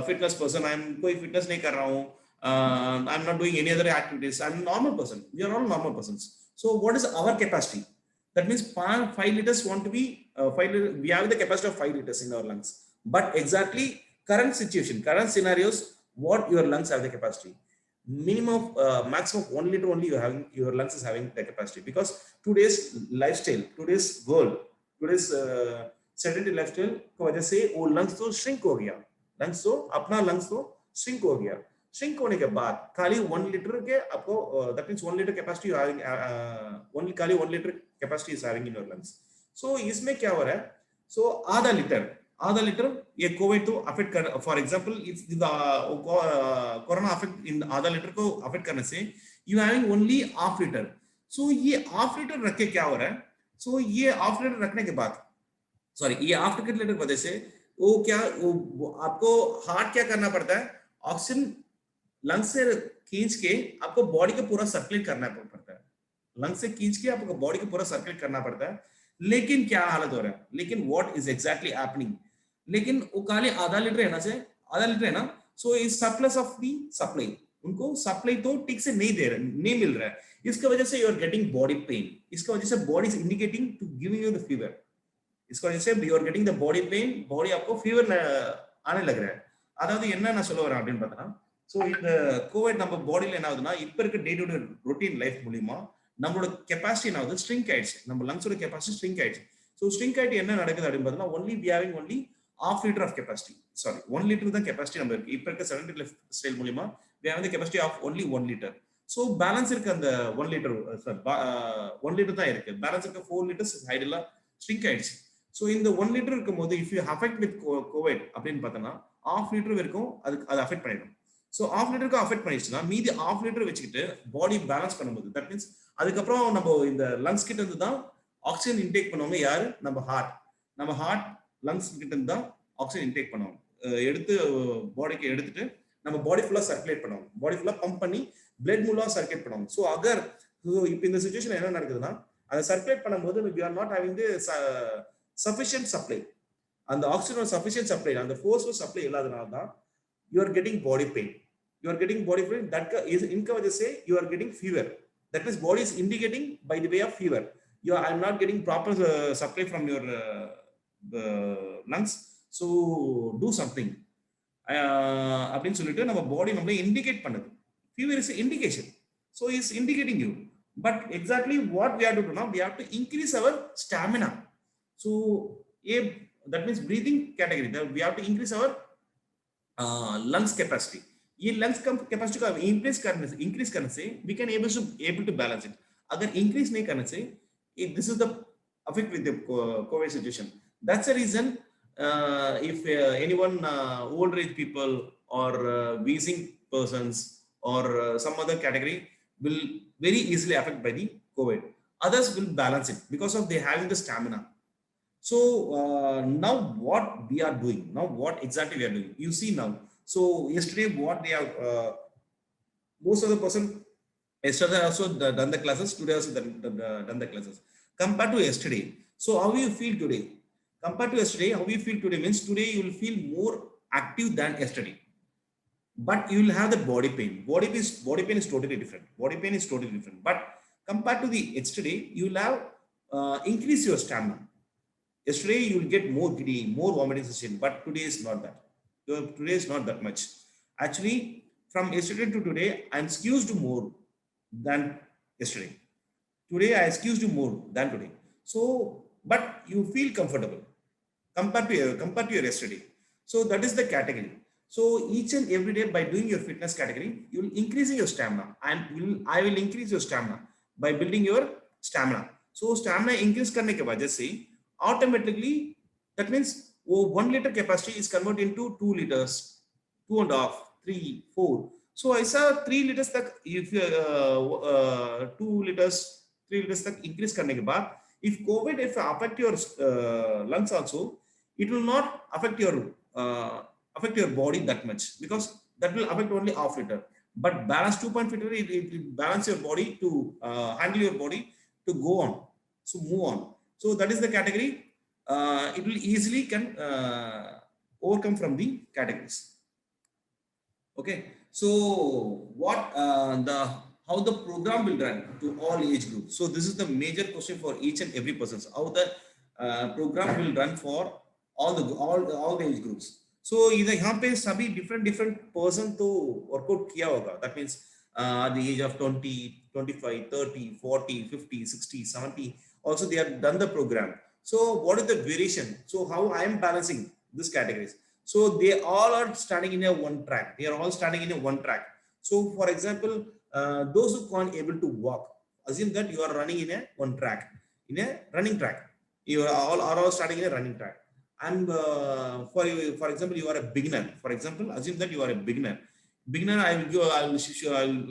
fitness person, I am कोई fitness नहीं कर रहा हूँ, I am not doing any other activities, I am a normal person. We are all normal persons. So what is our capacity? That means 5 liters want to be 5 liters, we have the capacity of 5 liters in our lungs. But exactly current situation, current scenarios, what your lungs have the capacity? Minimum maximum 1 liter only your lungs is having the capacity, because today's lifestyle, today's world, today's sedentary lifestyle की वजह से वो lungs तो shrink हो गया, अपना lungs तो shrink हो गया. श्रिंक होने के बाद खाली 1 लीटर के आपको, that means 1 litre capacity only खाली 1 litre capacity is having in your lungs. So इसमें क्या हो रहा है? सो आधा लीटर ये कोविड तो अफेक्ट कर, for example corona affect in आधा लीटर को अफेक्ट करने से you having only half litre. So ये हाफ लीटर रख के क्या हो रहा है? सो ये हाफ लीटर रखने के बाद, सॉरी, ये आफ्टर किट लेटर वजह से वो क्या, वो आपको हार्ट क्या करना पड़ता है? ऑक्सीजन लंग्स से खींच के आपको बॉडी को पूरा सर्कुलेट करना पड़ता है. लंग्स से खींच के आपको बॉडी को पूरा सर्कुलेट करना पड़ता है. लेकिन क्या हालत हो रहा है? लेकिन व्हाट इज एग्जैक्टली हैपनिंग? लेकिन वो खाली आधा लीटर है ना, so is surplus of the supply. उनको सप्लाई तो ठीक से नहीं मिल रहा है. इसकी वजह से you are getting body pain. इसकी वजह से body is indicating to giving you the fever. इसको वजह से you are getting the body pain, body आपको fever ஆனே लग रहा है. அதாவது என்ன நான் சொல்ல வரேன் அப்படின்னு பார்த்தா, சோ இந்த கோவிட் நம்ம பாடியில என்ன ஆகுதுன்னா, இப்ப இருக்க day to day routine life மூலமா நம்மளோட கெபாசிட்டி என்ன ஆகுது? ஸ்ட்ரிங்க் ஆயிடுச்சு. நம்ம லங்ஸோட கெபாசிட்டி ஸ்ட்ரிங்க் ஆயிடுச்சு. சோ ஸ்ட்ரிங்க் ஆயிட்டு என்ன நடக்குது அப்படின்னு பார்த்தா, only we having only half liter of capacity, sorry 1 liter தான் கெபாசிட்டி நம்ம இருக்கு. இப்ப இருக்க 70 லைஃப் ஸ்டைல் மூலமா we have the capacity of only 1 liter. So balance இருக்கு அந்த 1 liter, 1 liter தான் இருக்கு. பேலன்ஸ் இருக்க 4 liters ஹைடலா ஸ்ட்ரிங்க் ஆயிடுச்சு. So இந்த 1 liter இருக்கும்போது if you affect with covid அப்படினு பார்த்தனா half liter வரைக்கும் அது அஃபெக்ட் பண்ணிடும். சோ half literக்கு அஃபெக்ட் பண்ணிடுச்சுனா மீதி half liter வச்சிட்டு பாடி பேலன்ஸ் பண்ணும்போது, தட் மீன்ஸ் அதுக்கு அப்புறம் நம்ம இந்த லங்ஸ் கிட்ட இருந்து தான் ஆக்ஸிஜன் இன்டேக் பண்ணுவாங்க. யாரு? நம்ம ஹார்ட் லங்ஸ் கிட்ட இருந்து தான் ஆக்ஸிஜன் இன்டேக் பண்ணுவாங்க. எடுத்து பாடிக்கு எடுத்துட்டு நம்ம பாடி ஃபுல்லா சர்க்குலேட் பண்ணுவாங்க. பாடி ஃபுல்லா பம்ப் பண்ணி பிளட் மூலமா சர்க்குலேட் பண்ணுவாங்க. சோ இப்போ இந்த சிச்சுவேஷன் என்ன நடக்குதுன்னா, அதை சர்க்குலேட் பண்ணும்போது we are not having the sufficient supply, and the oxygen sufficient supply and the forceful supply illadanaal da you are getting body pain. That is inka wajah se you are getting fever. That means body is indicating by the way of fever. I am not getting proper supply from your lungs, so do something அப்படினு சொல்லிட்டு நம்ம பாடி நம்மளே indicate பண்ணுது. fever is an indication, so is indicating you. But exactly what we have to do now, we have to increase our stamina. So that means breathing category, we have to increase our lungs capacity. ये lungs capacity का increase करने से we can able to balance it. अगर increase नहीं करने से, this is the affect with the COVID situation. That's the reason if anyone old age people or wheezing persons or some other category will very easily affected by the COVID. Others will balance it because of they having the stamina. So now what we are doing, now what exactly we are doing, you see now. So yesterday what they have, most of the person yesterday also done the classes, today also done the classes. Compared to yesterday, so how you feel today? Compared to yesterday, how you feel today means today you will feel more active than yesterday, but you will have the body pain. Body pain is totally different. Body pain is totally different. But compared to the yesterday, you will have increase your stamina. Yesterday you will get more giddy, more vomiting sensation, but today is not that. Today is not that much. Actually, from yesterday to today, I am excused more than yesterday. Today I excused more than today. So, but you feel comfortable compared to your yesterday. So that is the category. So each and every day by doing your fitness category, you will increasing your stamina, and I will increase your stamina by building your stamina. So stamina increase करने के वजह से automatically, that means वो 1 liter capacity is converted into 2 liters, 2.5, 3, 4. So ऐसा 3 liters तक, if 2 liters, 3 liters तक increase करने के बाद, if COVID if affect your lungs also, it will not affect your body that much, because that will affect only half liter. But balance 2.5 liter, it will balance your body to handle your body to go on, so move on. So that is the category. It will easily can overcome from the categories. Okay, so what the how the program will run to all age groups. So this is the major question for each and every person. So how the program will run for all the age groups. So इधर यहाँ पे सभी different person तो workout किया होगा. That means at the age of 20, 25, 30, 40, 50, 60, 70. Also they have done the program. So what is the variation? So how I am balancing these categories? So they all are standing in a one track. They are all standing in a one track. So for example, those who can't able to walk, assume that you are running in a one track, in a running track. You are all starting in a running track. And for example, you are a beginner. For example, assume that you are a beginner. Beginner, I will go. I will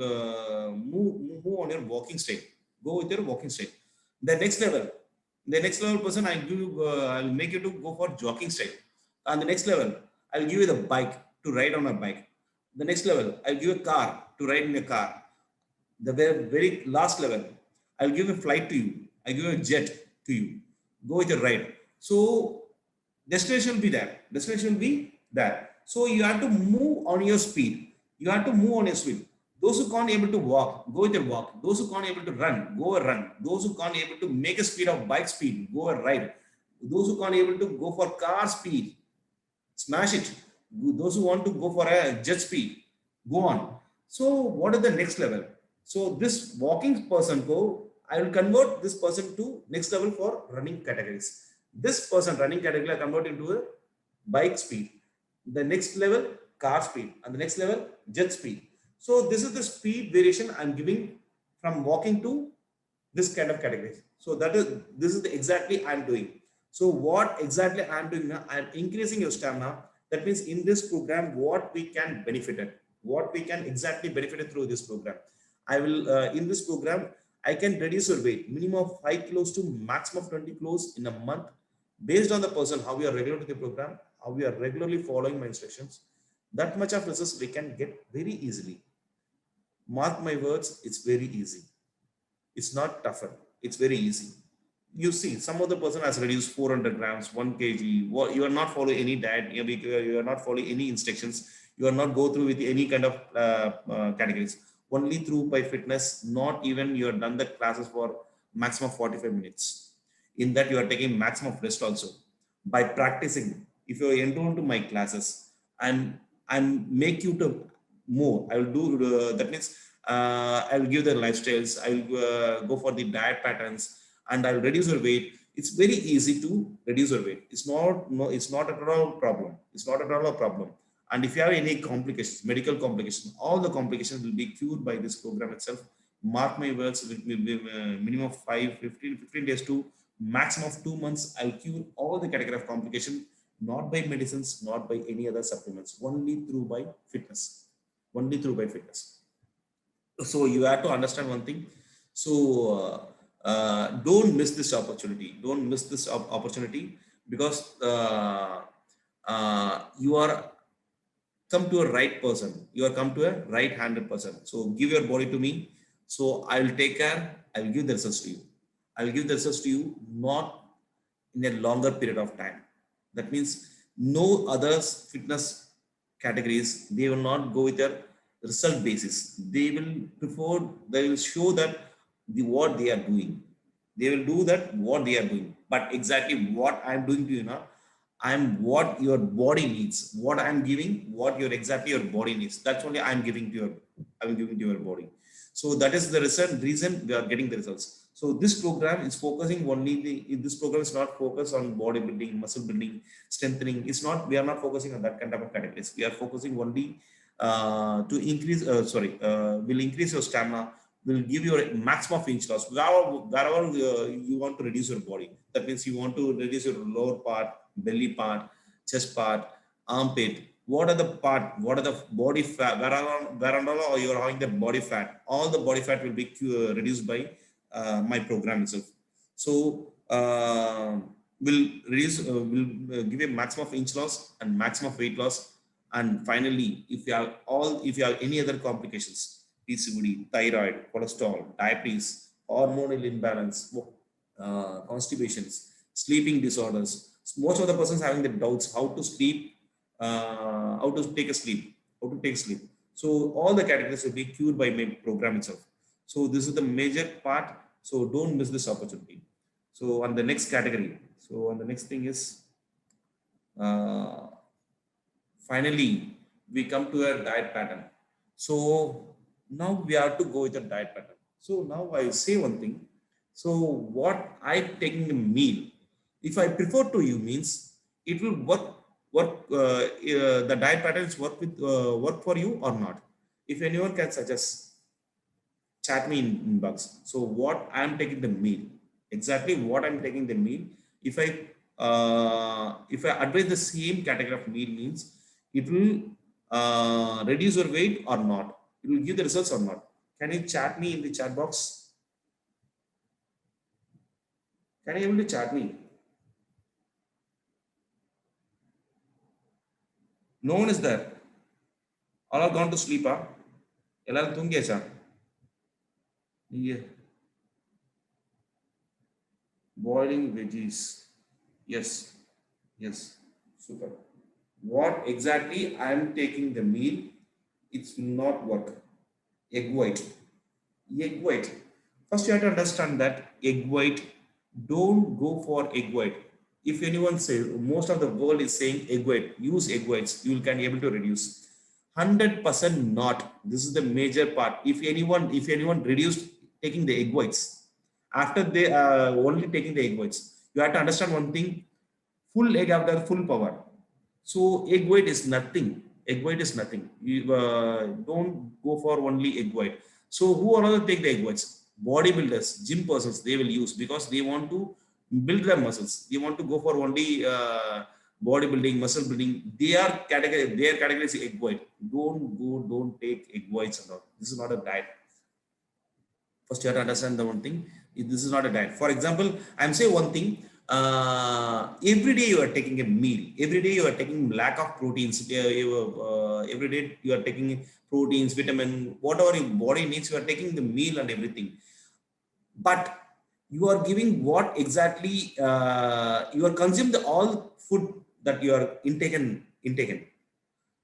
move on your walking style. Go with your walking style. The next level person, I give. I'll make you to go for jogging style. And the next level, I'll give you the bike to ride on a bike. The next level, I'll give you a car to ride in a car. The very last level, I'll give a flight to you. I give a jet to you. Go with your ride. So destination will be there. Destination will be there. So you have to move on your speed. You have to move on your speed. Those who can't able to walk, go with your walk. Those who can't able to run, go a run. Those who can't able to make a speed of bike speed, go a ride. Those who can't able to go for car speed, smash it. Those who want to go for a jet speed, go on. So what is the next level? So this walking person I will convert this person to next level for running categories. This person running category I convert into a bike speed. The next level car speed, and the next level jet speed. So this is the speed variation I'm giving from walking to this kind of categories. So this is the exactly I'm doing. So what exactly I'm doing now, I'm increasing your stamina. That means in this program, what we can benefit it, what we can exactly benefit it through this program. I will, in this program, I can reduce your weight, minimum of 5 kilos to maximum of 20 kilos in a month, based on the person, how we are regular to the program, how we are regularly following my instructions. That much of results we can get very easily. Mark my words, it's very easy. It's not tougher. It's very easy. You see, some of the person has reduced 400 grams, 1 kg. You are not following any diet. You are not following any instructions. You are not go through with any kind of categories. Only through by fitness. Not even you have done the classes for maximum 45 minutes. In that you are taking maximum rest also. By practicing, if you enter into my classes and make you to more, I will do that means I will give the lifestyles. I will go for the diet patterns, and I'll reduce your weight. It's very easy to reduce your weight. It's not at all a problem. It's not at all a problem. And if you have any complications, medical complications, all the complications will be cured by this program itself. Mark my words, with minimum of 15 days to maximum of 2 months, I'll cure all the category of complication, not by medicines, not by any other supplements, only through by fitness. Only through by fitness. So you have to understand one thing. So don't miss this opportunity. Don't miss this opportunity because you are come to a right person. You are come to a right-handed person. So give your body to me. So I will take care. I will give the results to you. I will give the results to you, not in a longer period of time. That means no others fitness categories, they will not go with their result basis. They will prefer, they will show that the what they are doing. They will do that what they are doing. But exactly what I'm doing to you now, I'm what your body needs. What I'm giving, what your exactly your body needs. That's only I'm giving to your, I'm giving to your body. So that is the reason we are getting the results. So this program is focusing only this program is not focused on bodybuilding, muscle building, strengthening. It's not, we are not focusing on that kind of categories. We are focusing only to increase, will increase your stamina, will give you a maximum of inch loss. Wherever you want to reduce your body. That means you want to reduce your lower part, belly part, chest part, armpit. What are the part? What are the body fat? Where you are having the body fat? All the body fat will be reduced by my program itself. So will reduce, will give a maximum of inch loss and maximum of weight loss. And finally, if you have all, if you have any other complications, PCOD, thyroid, cholesterol, diabetes, hormonal imbalance, constipations, sleeping disorders. Most of the persons having the doubts how to sleep, how to take a sleep, how to take sleep. So all the categories will be cured by my program itself. So this is the major part. So don't miss this opportunity. So on the next category. So on the next thing is, uh, finally, we come to a diet pattern. So now we have to go with a diet pattern. So now I say one thing. So what I taking a meal, if I prefer to you means it will the diet patterns work for you or not. If anyone can suggest, chat me in bugs. So what I'm taking the meal, exactly what I'm taking the meal. If I advise the same category of meal means it will reduce your weight or not. It will give the results or not. Can you chat me in the chat box? Can you able to chat me? No one is there. All are gone to sleep. Huh? எல்லாரும் தூங்கியாச்சா? Yeah. Boiling veggies. Yes. Yes. Super. What exactly I am taking the meal, it's not work. Egg white. Egg white. First you have to understand that egg white, don't go for egg white. If anyone says, most of the world is saying egg white, use egg whites, you can be able to reduce. 100% not. This is the major part. If anyone reduced taking the egg whites, after they only taking the egg whites, you have to understand one thing. Full egg have the full power. So egg white is nothing. Egg white is nothing. You don't go for only egg white. So who are other take the egg whites? Bodybuilders, gym persons, they will use because they want to build their muscles. They want to go for only bodybuilding, muscle building. Their category is egg white. Don't take egg whites and all. This is not a diet. First, you have to understand the one thing. This is not a diet. For example, I'm saying one thing. Every day you are taking a meal. Every day you are taking lack of proteins. Every day you are taking proteins, vitamin, whatever your body needs. You are taking the meal and everything. But you are giving what exactly you are consuming the all food that you are intaken.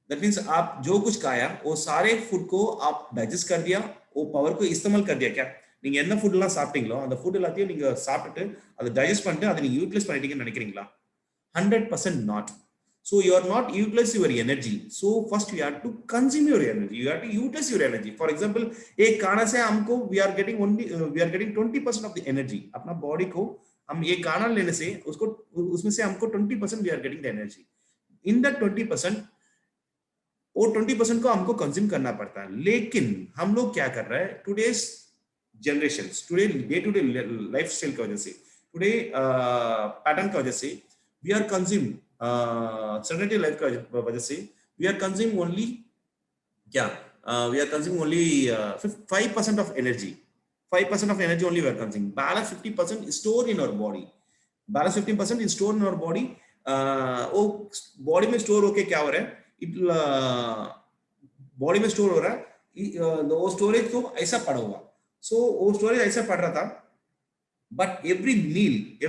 That means आप जो कुछ खाया वो सारे food को आप digest कर दिया वो பவர் को इस्तेमाल कर दिया क्या நீங்க என்ன ஃபுட் எல்லாம் சாப்பிட்டீங்களோ அந்த ஃபுட் எல்லாத்தையும் நீங்க சாப்பிட்டு அதை டைஜஸ்ட் பண்ணிட்டு அதை நீங்க யூட்டிலைஸ் பண்ணிட்டீங்கன்னு நினைக்கிறீங்களா 100% not. So you are not utilize your energy. So first you have to consume your energy. You have to utilize your energy. For example, एक खाना से हमको we are getting 20% of the energy. अपना body को हम ये खाना लेने से उसको उसमें से हमको 20% we are getting the energy. In that 20% वो 20% को हमको कंज्यूम करना पड़ता है. लेकिन हम लोग क्या कर रहे हैं today's generation, today day to day lifestyle की वजह से, टुडे पैटर्न की वजह से we are consume sedentary life की वजह से वी आर कंज्यूम ओनली क्या we are consume only 5% of energy. 5% of energy only we are consuming. Balance 50% is stored in our body. Balance 15% is stored in our body. वो body में store होके क्या हो रहा है? बॉडी में store हो रहा है, वो स्टोरेज तो ऐसा पड़ा हुआ. सो वो स्टोरेज ऐसा पड़ रहा था, बट एवरी मील की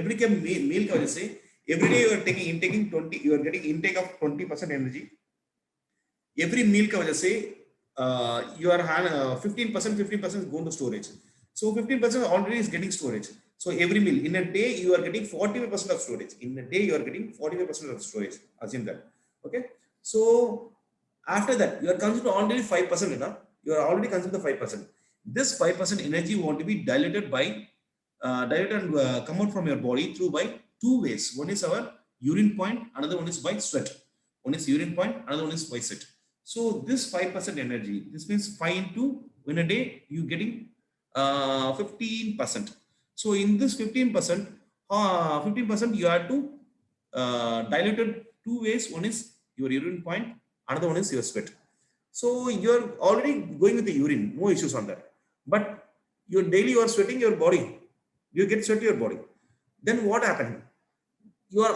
वजह से every day you are taking 20, you are getting intake of 20% energy. Every meal की वजह से you are 15% is going to storage. So 15% already is getting storage. So every meal in a day you are getting 45% of storage. In a day you are getting 45% of storage. Assume that. Okay. So after that you are consuming already 5% enough. You are already consuming the 5%. This 5% energy want to be diluted and come out from your body through by two ways. One is our urine point, another one is by sweat. One is urine point, another one is by sweat. So this 5% energy, this means 5 into in a day you getting 15%. So in this 15%, 15% you have to dilute it two ways. One is your urine point, another one is your sweat. So you're already going with the urine, no issues on that. But your daily you are sweating your body, you get sweat your body. Then what happened? Your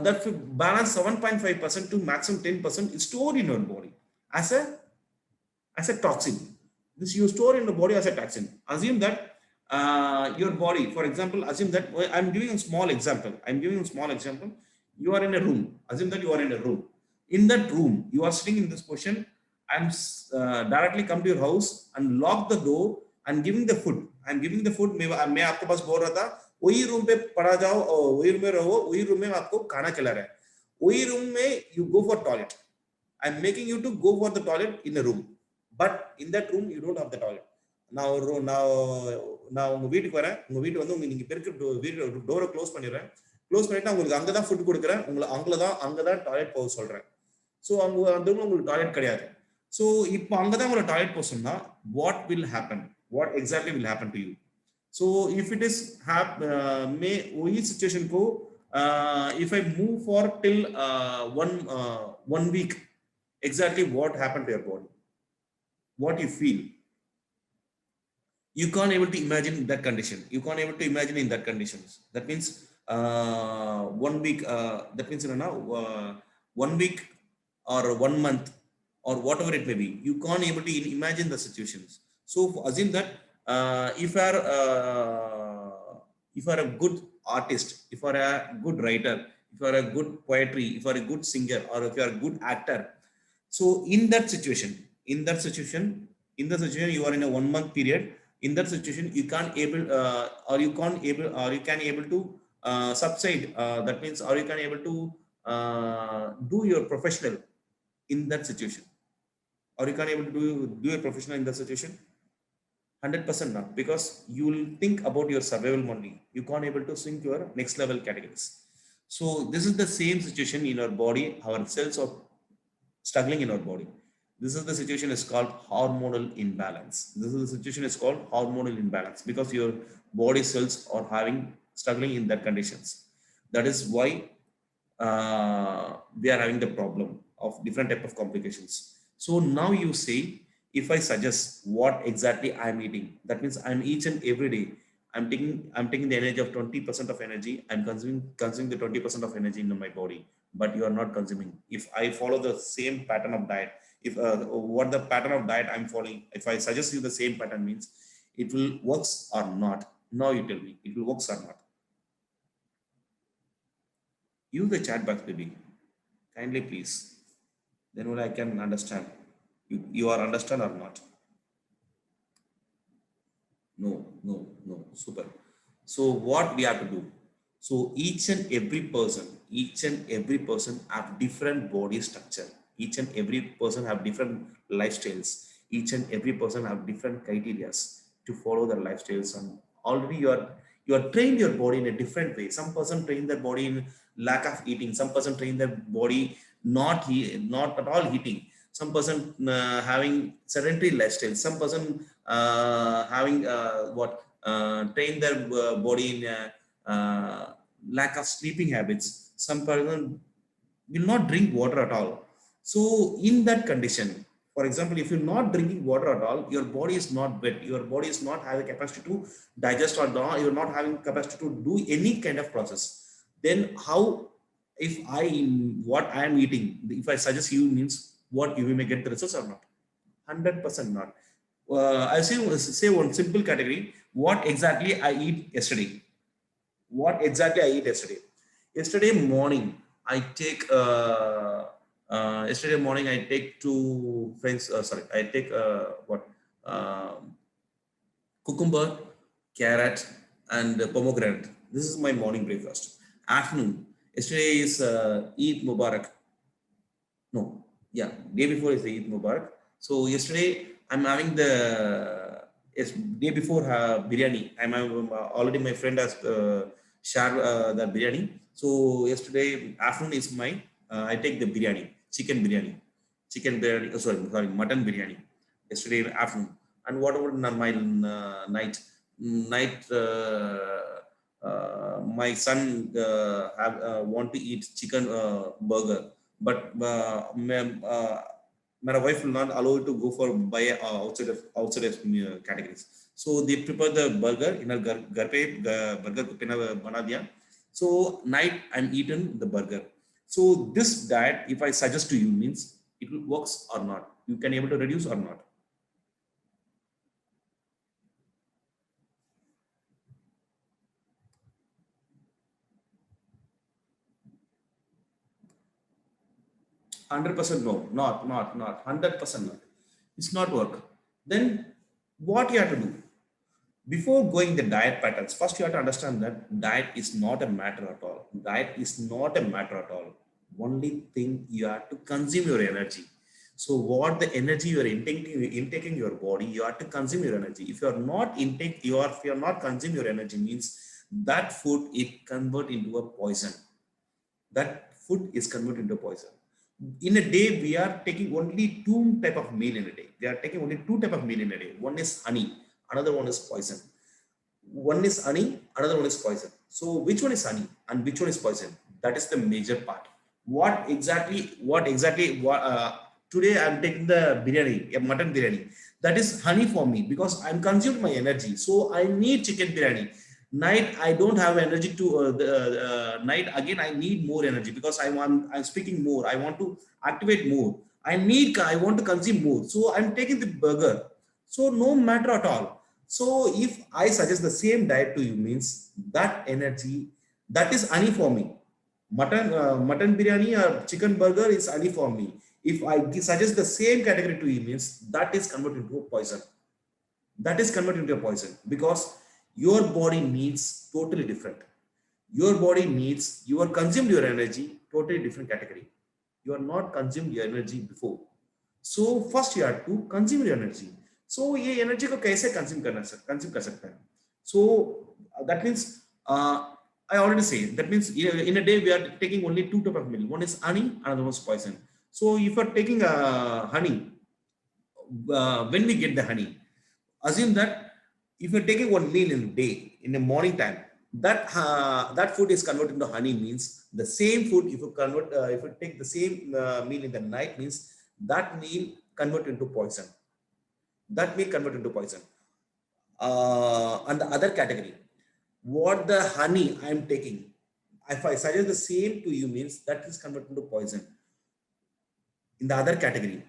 that balance 7.5% to maximum 10% is stored in your body as a toxin. This you store in the body as a toxin. Assume that your body, for example, assume that I'm giving a small example. You are in a room. Assume that you are in a room. In that room, you are sitting in this position and directly come to your house and lock the door and giving the food. I'm giving the food. मैं आपके पास बोल रहा था वही room पे पड़ा जाओ और वही रूम में रहो, वही रूम में आपको खाना खिला रहा है, वही रूम में you go for toilet. I'm making you to go for the toilet in a room, but in that room you don't have the toilet. நான் உங்க வீட்டுக்கு வரேன், உங்க வீட்டு வந்து உங்க நீங்க பெருக்கு வீட்டு டோரை க்ளோஸ் பண்ணிடுறேன், க்ளோஸ் பண்ணிட்டு உங்களுக்கு அங்கதான் ஃபுட் கொடுக்குறேன், உங்களை அங்கதான் டாய்லெட் போக சொல்றேன். ஸோ அங்க அந்த உங்களுக்கு டாய்லெட் கிடையாது. ஸோ இப்போ அங்கதான் உங்களை டாய்லெட் போக சொன்னா what will happen? What exactly will happen to you? So if it is may वही situation को if I move for till one week, exactly what happened to your body, what you feel, you can't able to imagine that condition. You can't able to imagine in that conditions. That means 1 week. That means 1 week or 1 month or whatever it may be. You can't able to imagine the situations. So assume that if you are a good artist, if you are a good writer, if you are a good poetry, if you are a good singer, or if you are a good actor. So in that situation, you are in a 1 month period. In that situation, you can't able you can able to subside. That means, or you can able to do your professional in that situation, or you can able to do your professional in that situation. 100% not, because you will think about your survival only. You can't able to sink your next level categories. So this is the same situation in our body. Our cells are struggling in our body. This is the situation is called hormonal imbalance. This is the situation is called hormonal imbalance because your body cells are struggling in that conditions. That is why we are having the problem of different type of complications. So now you say, if I suggest what exactly I'm eating, that means I'm each and every day I'm taking the energy of 20% of energy. I'm consuming the 20% of energy in my body, but you are not consuming. If I follow the same pattern of diet, if what the pattern of diet I'm following, if I suggest you the same pattern, means it will works or not. Now you tell me, it will works or not. Use the chat box, baby. Kindly, please. Then only I can understand. You are understand or not? No. Super. So what we have to do? So each and every person have different body structure. Each and every person have different lifestyles. Each and every person have different criteria to follow their lifestyles. And already you are trained your body in a different way. Some person train their body in lack of eating. Some person train their body not at all eating. Some person having sedentary lifestyle. Some person having train their body in lack of sleeping habits. Some person will not drink water at all. So in that condition, For example, if you're not drinking water at all, your body is not wet. Your body is not having capacity to digest or not. You're not having capacity to do any kind of process. Then how, if I, what I am eating, if I suggest you means what you may get the results or not? 100% not. I say one simple category. What exactly I eat yesterday? What exactly I eat yesterday? Yesterday morning, I take. Yesterday morning, I take two friends. Sorry, I take what? Cucumber, carrot, and pomegranate. This is my morning breakfast. Afternoon. Yesterday is Eid Mubarak. No, yeah, day before is the Eid Mubarak. So yesterday I'm having the yes, day before biryani. I'm already my friend has shared the biryani. So yesterday afternoon is my I take the biryani, chicken biryani. Sorry, mutton biryani. Yesterday afternoon, and what about my night? Night. My son want to eat chicken burger, but my wife will not allow to go for buy outside of categories. So they prepare the burger in a घर पे burger को पहना बना दिया. So night I'm eaten the burger. So this diet, if I suggest to you, means it will works or not. You can able to reduce or not. 100% no, not 100% not. It's not work. Then what you have to do before going the diet patterns? First, you have to understand that diet is not a matter at all. Diet is not a matter at all. Only thing you have to consume your energy. So, what the energy you are intaking your body, you have to consume your energy. If you are not intake, if you are not consume your energy, means that food it convert into a poison. That food is converted into poison. In a day, we are taking only two type of meal in a day. We are taking only two type of meal in a day. One is honey, another one is poison. One is honey, another one is poison. So which one is honey and which one is poison? That is the major part. What exactly today I'm taking the biryani, a mutton biryani. That is honey for me because I'm consumed my energy. So I need chicken biryani. Night I don't have energy to the night again I need more energy because I'm speaking more. I want to activate more. I want to consume more. So I'm taking the burger. So no matter at all. So if I suggest the same diet to you, means that energy, that is honey for me. Mutton biryani or chicken burger is honey for me. If I suggest the same category to you, means that is converted into a poison. That is converted into a poison because your body needs totally different. Your body needs, you are consumed your energy, totally different category. You are not consumed your energy before. So first you have to consume your energy. So ये energy को कैसे consume कर सकता है? So that means I already say that means in a day we are taking only two type of meal. One is honey, another one is poison. So if you are taking honey, when we get the honey, assume that if you're taking one meal in a day in the morning time, that food is converted into honey, means the same food if you take the same meal in the night, means that meal convert into poison. That meal convert into poison. And the other category, what the honey I'm taking, if I suggest the same to you, means that is converted into poison in the other category.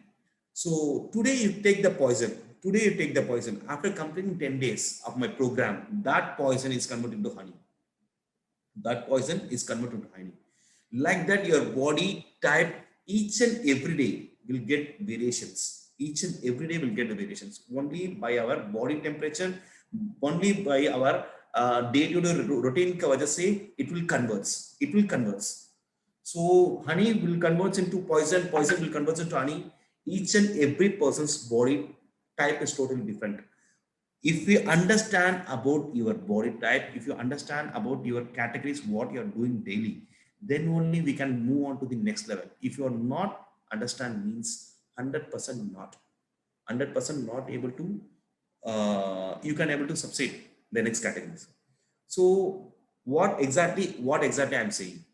So today you take the poison. Today you take the poison. After completing 10 days of my program, that poison is converted into honey. That poison is converted to honey. Like that, your body type each and every day will get variations. Each and every day will get the variations only by our body temperature, only by our day-to-day routine ka wajah se it will converts. It will converts. So honey will convert into poison. Poison will convert into honey. Each and every person's body type is totally different. If you understand about your body type, if you understand about your categories, what you're doing daily, then only we can move on to the next level. If you're not understand, means 100% not 100% not able to you can able to subside the next categories. So what exactly I'm saying,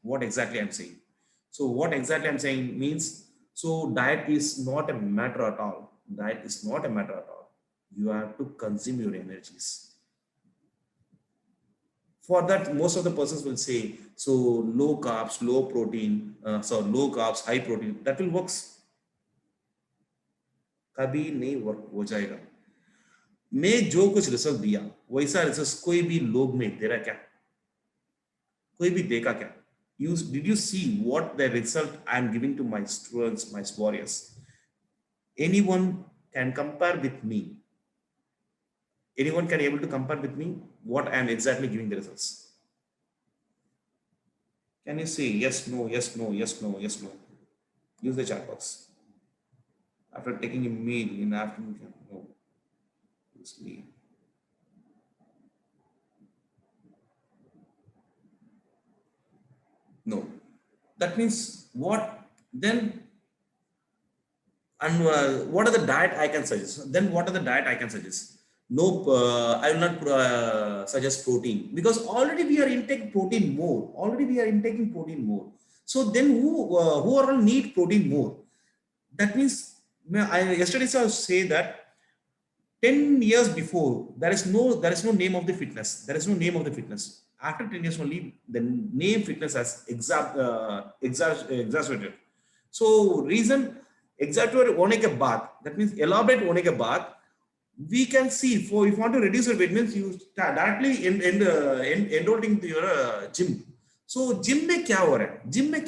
so what exactly I'm saying means So diet is not a matter at all. Diet is not a matter at all. You have to consume your energies. For that, most of the persons will say, so low carbs, low protein, so low carbs, high protein, that will works. कभी नहीं work हो जाएगा. मैं जो कुछ research दिया वैसा research कोई भी लोग में दे रहा क्या? कोई भी देखा क्या? Did you see what the result I am giving to my students, my warriors? Anyone can compare with me. Anyone can able to compare with me what I am exactly giving the results. Can you say yes, no, yes, no, yes, no, yes, no? Use the chat box. After taking a meal in the afternoon, no. Sleep. No. That means what? Then, and what are the diet I can suggest? Then what are the diet I can suggest? No, I will not suggest protein because already we are intaking protein more. Already we are intaking protein more. So then who all need protein more? That means yesterday I say that 10 years before there is no name of the fitness. There is no name of the fitness. After 10 years only the name fitness has exaggerated. So reason exaggerate one ke baad, that means elaborate one ke baad, we can see for if you want to reduce your weight means you directly enrolled into your gym. So gym में क्या हो रहा है? Gym में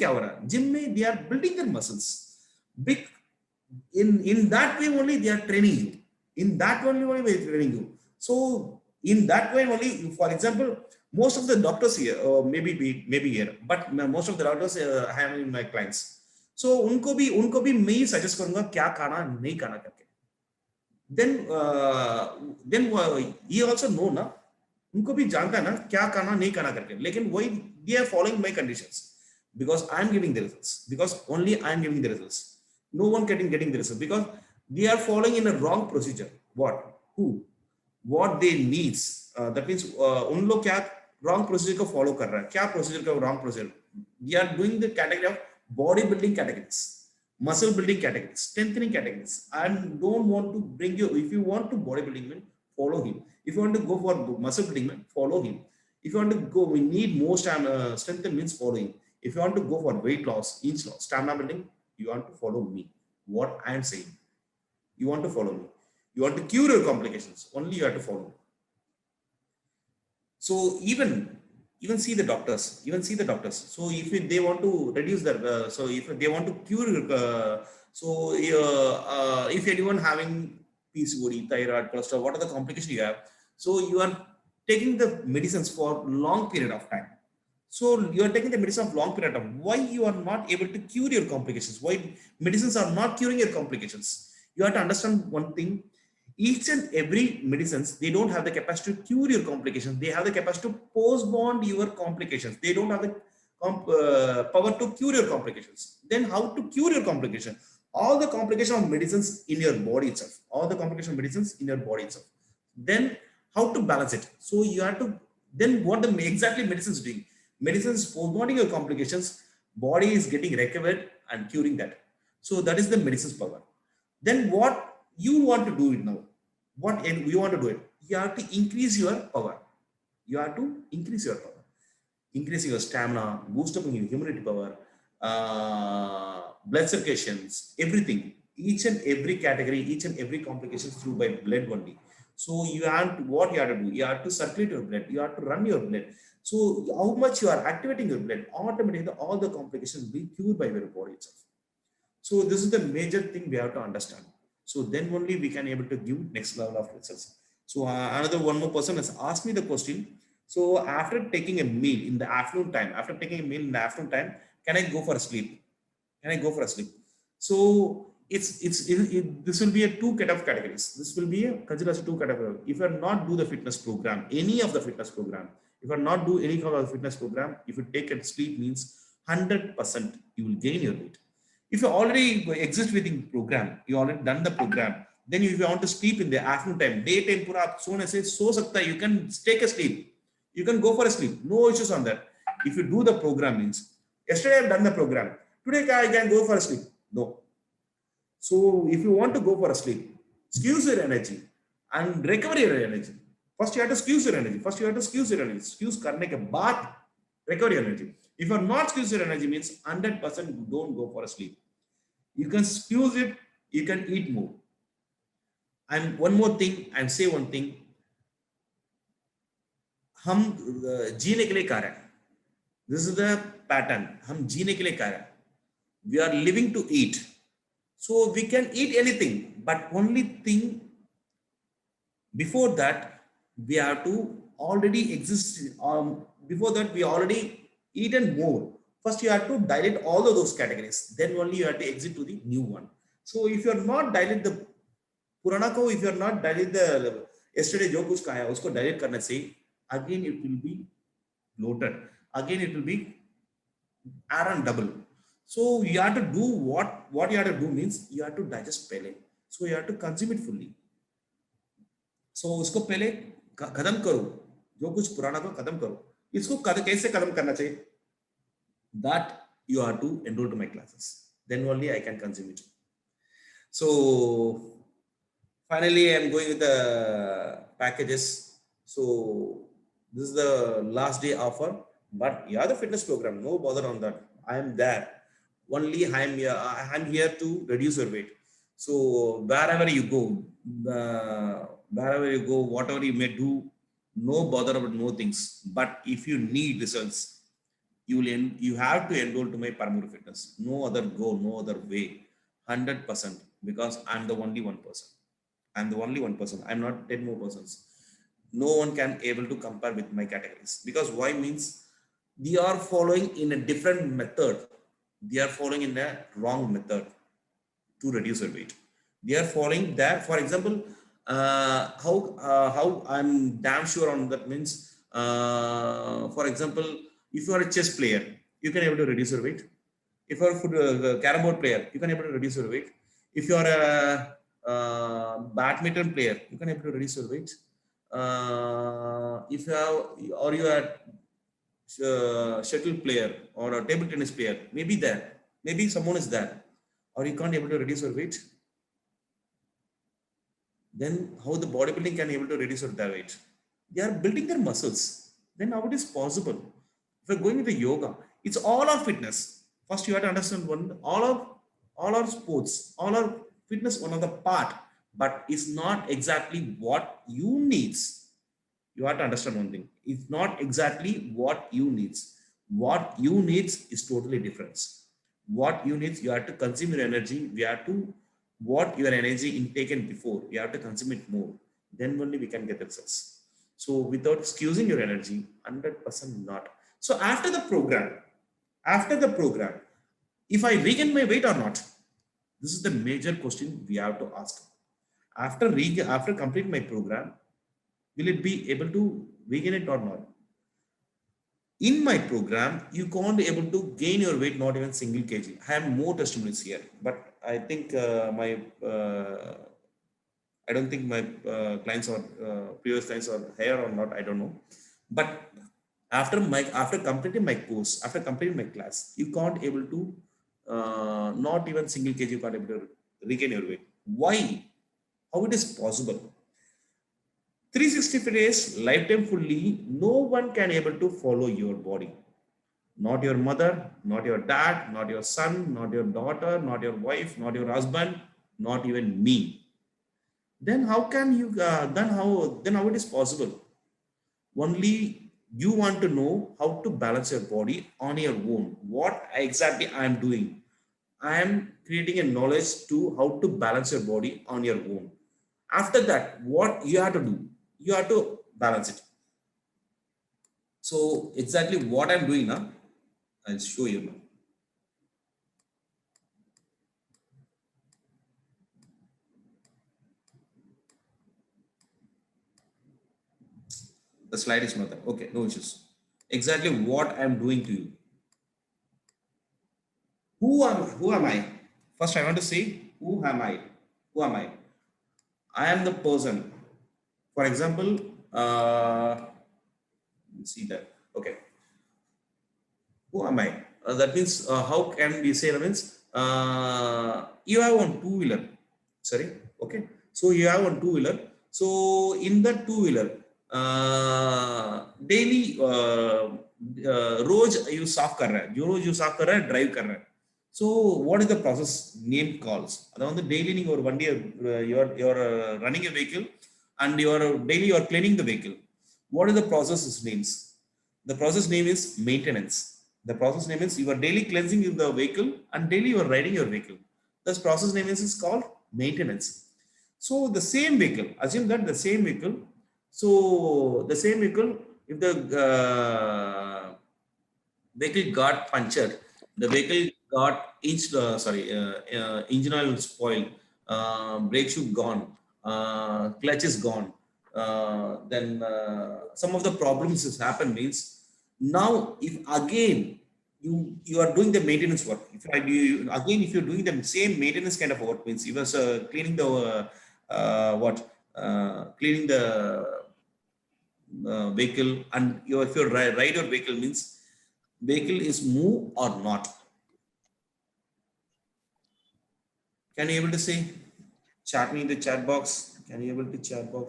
they are building their muscles. Big in that way only they are training you. In that only way they are training you. So in that way only, for example, most of the doctors here, maybe here, but most of the doctors I have in my clients. So उनको भी मैं ही suggest करूँगा क्या खाना नहीं खाना करके. Then he also know ना, उनको भी जानता है ना क्या करना नहीं करना करके. लेकिन वही they are following my conditions because I am giving the results, because only I am giving the results. No one getting the results because they are following in a wrong procedure. What they needs, that means उन लोग क्या wrong procedure को follow कर रहा है. क्या procedure का wrong procedure? We are doing the category of bodybuilding categories, muscle building categories, strengthening categories. I don't want to bring you. If you want to bodybuilding, follow him. If you want to go for muscle building, follow him. If you want to go, we need more stamina, strengthen means follow him. If you want to go for weight loss, inch loss, stamina building, you want to follow me. What I am saying, you want to follow me. You want to cure your complications, only you have to follow me. So even see the doctors. So if they want to reduce their, so if they want to cure, if anyone having PCOD, thyroid, cholesterol, what are the complications you have? So you are taking the medicines for long period of time. So you are taking the medicine of long period of time. Why you are not able to cure your complications? Why medicines are not curing your complications? You have to understand one thing. Each and every medicines, they don't have the capacity to cure your complications. They have the capacity to postpone your complications. They don't have the power to cure your complications. Then how to cure your complication? All the complication of medicines in your body itself. Then how to balance it? So you have to, then what the exactly medicines doing? Medicines postponing your complications, body is getting recovered and curing that. So that is the medicine's power. Then what you want to do it now? What you want to do it? You have to increase your power. Increase your stamina, boost up your immunity power, blood circulations, everything. Each and every category, each and every complication through by blood only. So you have to, what you have to do? You have to circulate your blood. You have to run your blood. So how much you are activating your blood, automatically all the complications will be cured by your body itself. So this is the major thing we have to understand. So then only we can able to give next level of results. So another one more person has asked me the question. So after taking a meal in the afternoon time, can I go for a sleep? So this will be a two kind of categories. This will be a considered as two categories. If you are not do the fitness program, any of the fitness program, if you are not do any kind of fitness program, if you take a sleep means 100% you will gain your weight. If you already exist within program, you already done the program, then if you want to sleep in the afternoon time, daytime pura so sakta, you can take a sleep. You can go for a sleep. No issues on that. If you do the program means, yesterday I've done the program. Today I can go for a sleep. No. So if you want to go for a sleep, squeeze your energy and recover your energy. First you have to squeeze your energy. First you have to squeeze your energy. Squeeze karne ke baad recover your energy. If you are not squeeze your energy means 100% don't go for a sleep. You can squeeze it, you can eat more. And one more thing, and say one thing, हम जीने के लिए कर रहे हैं. This is the pattern. हम जीने के लिए कर रहे हैं. We are living to eat. So we can eat anything, but only thing before that we have to already exist. Before that we already eaten more. First you have to dilate all of those categories. Then only you have to exit to the new one. So if you are not dilate the पुराना को, if you are not dilate the yesterday जो कुछ खाया उसको dilate करने से again it will be bloated. Again it will be add on double. So you have to do what you have to do means you have to digest पहले. So you have to consume it fully. So उसको पहले खत्म करो, जो कुछ पुराना को खत्म करो. इसको कैसे खत्म करना चाहिए? That you have to enroll to my classes. Then only I can consume it. So finally I'm going with the packages. So this is the last day offer, but yeah, the fitness program, no bother on that. I am there. Only I'm here to reduce your weight. So wherever you go, whatever you may do, no bother about no things. But if you need results, you have to enroll to my Paramuru Fitness. No other go, no other way. 100%, because I'm the only one person. I'm the only one person. I'm not 10 more persons. No one can able to compare with my categories. Because why means they are following in a different method. They are following in a wrong method to reduce your weight. They are following that. For example, how I'm damn sure on that means, for example, if you are a chess player, you can able to reduce your weight. If you are a carrom board player, you can able to reduce your weight. If you are a badminton player, you can able to reduce your weight. If you have, or you are shuttle player or a table tennis player, maybe someone is there, or you can't able to reduce your weight. Then how the bodybuilding can able to reduce their weight? They are building their muscles. Then how it is possible? If you're going into yoga, it's all our fitness. First, you have to understand all our sports, all our fitness, one of the part, but it's not exactly what you needs. You have to understand one thing. It's not exactly what you needs. What you needs is totally different. What you need, you have to consume your energy. We have to what your energy intaken before. You have to consume it more. Then only we can get the results. So without excusing your energy, 100% not. So after the program, if I regain my weight or not, this is the major question we have to ask. After complete my program, will it be able to regain it or not? In my program, you can't be able to gain your weight, not even single kg. I have more testimonies here, but I think I don't think my clients or previous clients are here or not. I don't know. But after completing my course, after completing my class, you can't able to not even single kg you can't able to regain your weight. Why? How it is possible? 365 days, lifetime fully, no one can able to follow your body. Not your mother, not your dad, not your son, not your daughter, not your wife, not your husband, not even me. Then how can you, then how it is possible? Only you want to know how to balance your body on your own. What exactly I am doing? I am creating a knowledge to how to balance your body on your own. After that, what you have to do? You have to balance it. So exactly what I'm doing now, I'll show you now. The slide is not there. Okay, no issues. Exactly what I'm doing to you. Who am I? First, I want to say, who am I? Who am I? I am the person. For example, see that. Okay. Who am I? That means how can we say that means You have one two-wheeler. Sorry. Okay. So you have one two-wheeler. So in that two-wheeler, daily rose you साफ कर रहा है, जो रोज you साफ कर रहा है, drive कर रहा है. So what is the process name calls? அதாவது வந்து daily நீங்க ஒரு வண்டியை you're running a vehicle and daily you are cleaning the vehicle. What is the process names? The process name is maintenance. The process name is you are daily cleansing the vehicle and daily you are riding your vehicle. This process name is called maintenance. So the same vehicle, assume that the same vehicle. So the same vehicle, if the vehicle got punctured, the vehicle got engine oil spoiled, brake shoe gone, clutch is gone. Then some of the problems has happened means now if again you are doing the maintenance work, if you're doing the same maintenance kind of work means you was cleaning the cleaning the vehicle, and if you ride your vehicle means vehicle is move or not. Can you able to say? Chat me in the chat box. Can you able to chat box?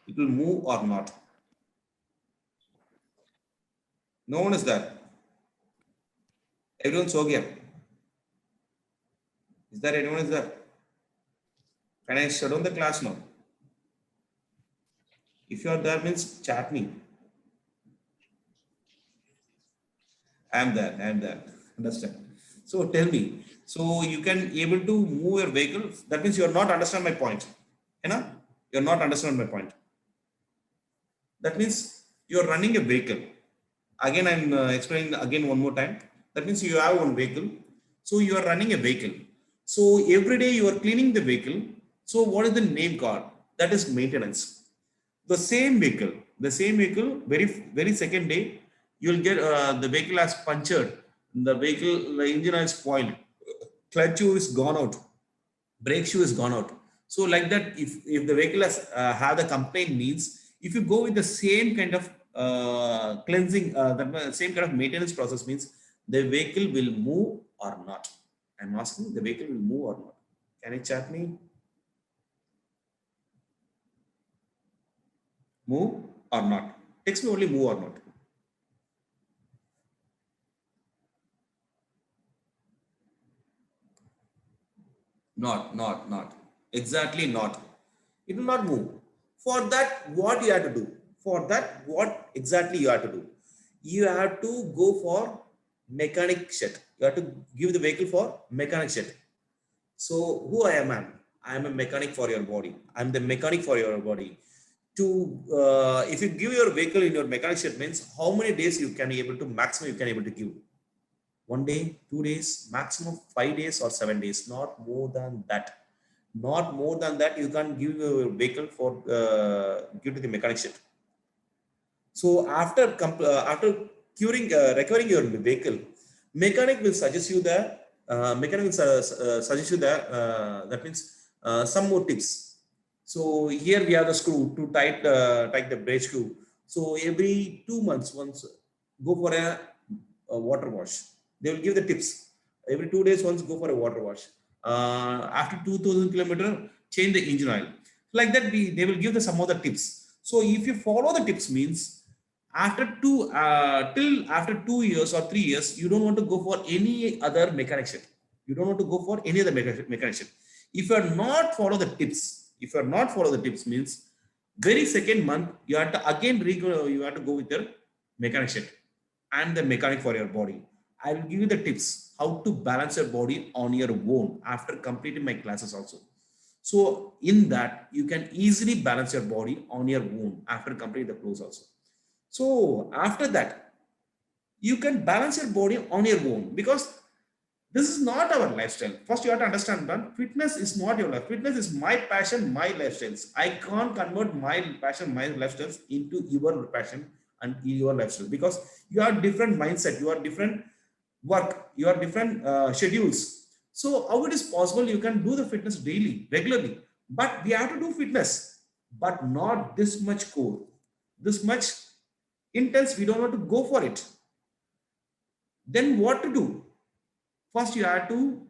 It will move or not? No one is there. Everyone's okay. Is there anyone is there? Can I shut down the class now? If you are there means chat me. I am there. I am there. Understand? So tell me. So you can able to move your vehicle. That means you are not understand my point. You know? You are not understand my point. That means you are running a vehicle. Again, I'm explaining again one more time. That means you have one vehicle. So you are running a vehicle. So every day you are cleaning the vehicle. So what is the name called? That is maintenance. The same vehicle, very second day, you'll get the vehicle has punctured. The engine is spoiled. Clutch shoe is gone out. Brake shoe is gone out. So like that, if the vehicle has have the complaint means, if you go with the same kind of cleansing, the same kind of maintenance process means the vehicle will move or not. I'm asking the vehicle will move or not. Can you chat me? Move or not? Text me only move or not. Not. Exactly not. It will not move. For that, what you have to do? For that, what exactly you have to do? You have to go for mechanic shed. You have to give the vehicle for mechanic shed. So who I am? I am a mechanic for your body. I'm the mechanic for your body. If you give your vehicle in your mechanic shed means how many days you can be able to maximum you can able to give? 1 day, 2 days, maximum 5 days or 7 days, not more than that. Not more than that, you can't give your vehicle for give to the mechanic shed. So after recovering your vehicle, mechanic will suggest you the that means some more tips. So here we have the screw to tight the brake screw. So every 2 months once go for a water wash. They will give the tips. Every 2 days once go for a water wash. After 2000 kilometer change the engine oil. Like that they will give the some other tips. So if you follow the tips means after after 2 years or 3 years, you don't want to go for any other mechanic shed. You don't want to go for any other mechanic shed. If you are not follow the tips, means very second month you have to again you have to go with your mechanic shed and the mechanic for your body. I will give you the tips how to balance your body on your own after completing my classes also. So in that you can easily balance your body on your own after completing the course also. So after that, you can balance your body on your own, because this is not our lifestyle. First, you have to understand that fitness is not your life. Fitness is my passion, my lifestyles. I can't convert my passion, my lifestyles into your passion and your lifestyle, because you have different mindset, you are different work, you are different schedules. So how it is possible you can do the fitness daily, regularly? But we have to do fitness, but not this much core, this much intense. We don't want to go for it. Then what to do? First, you have to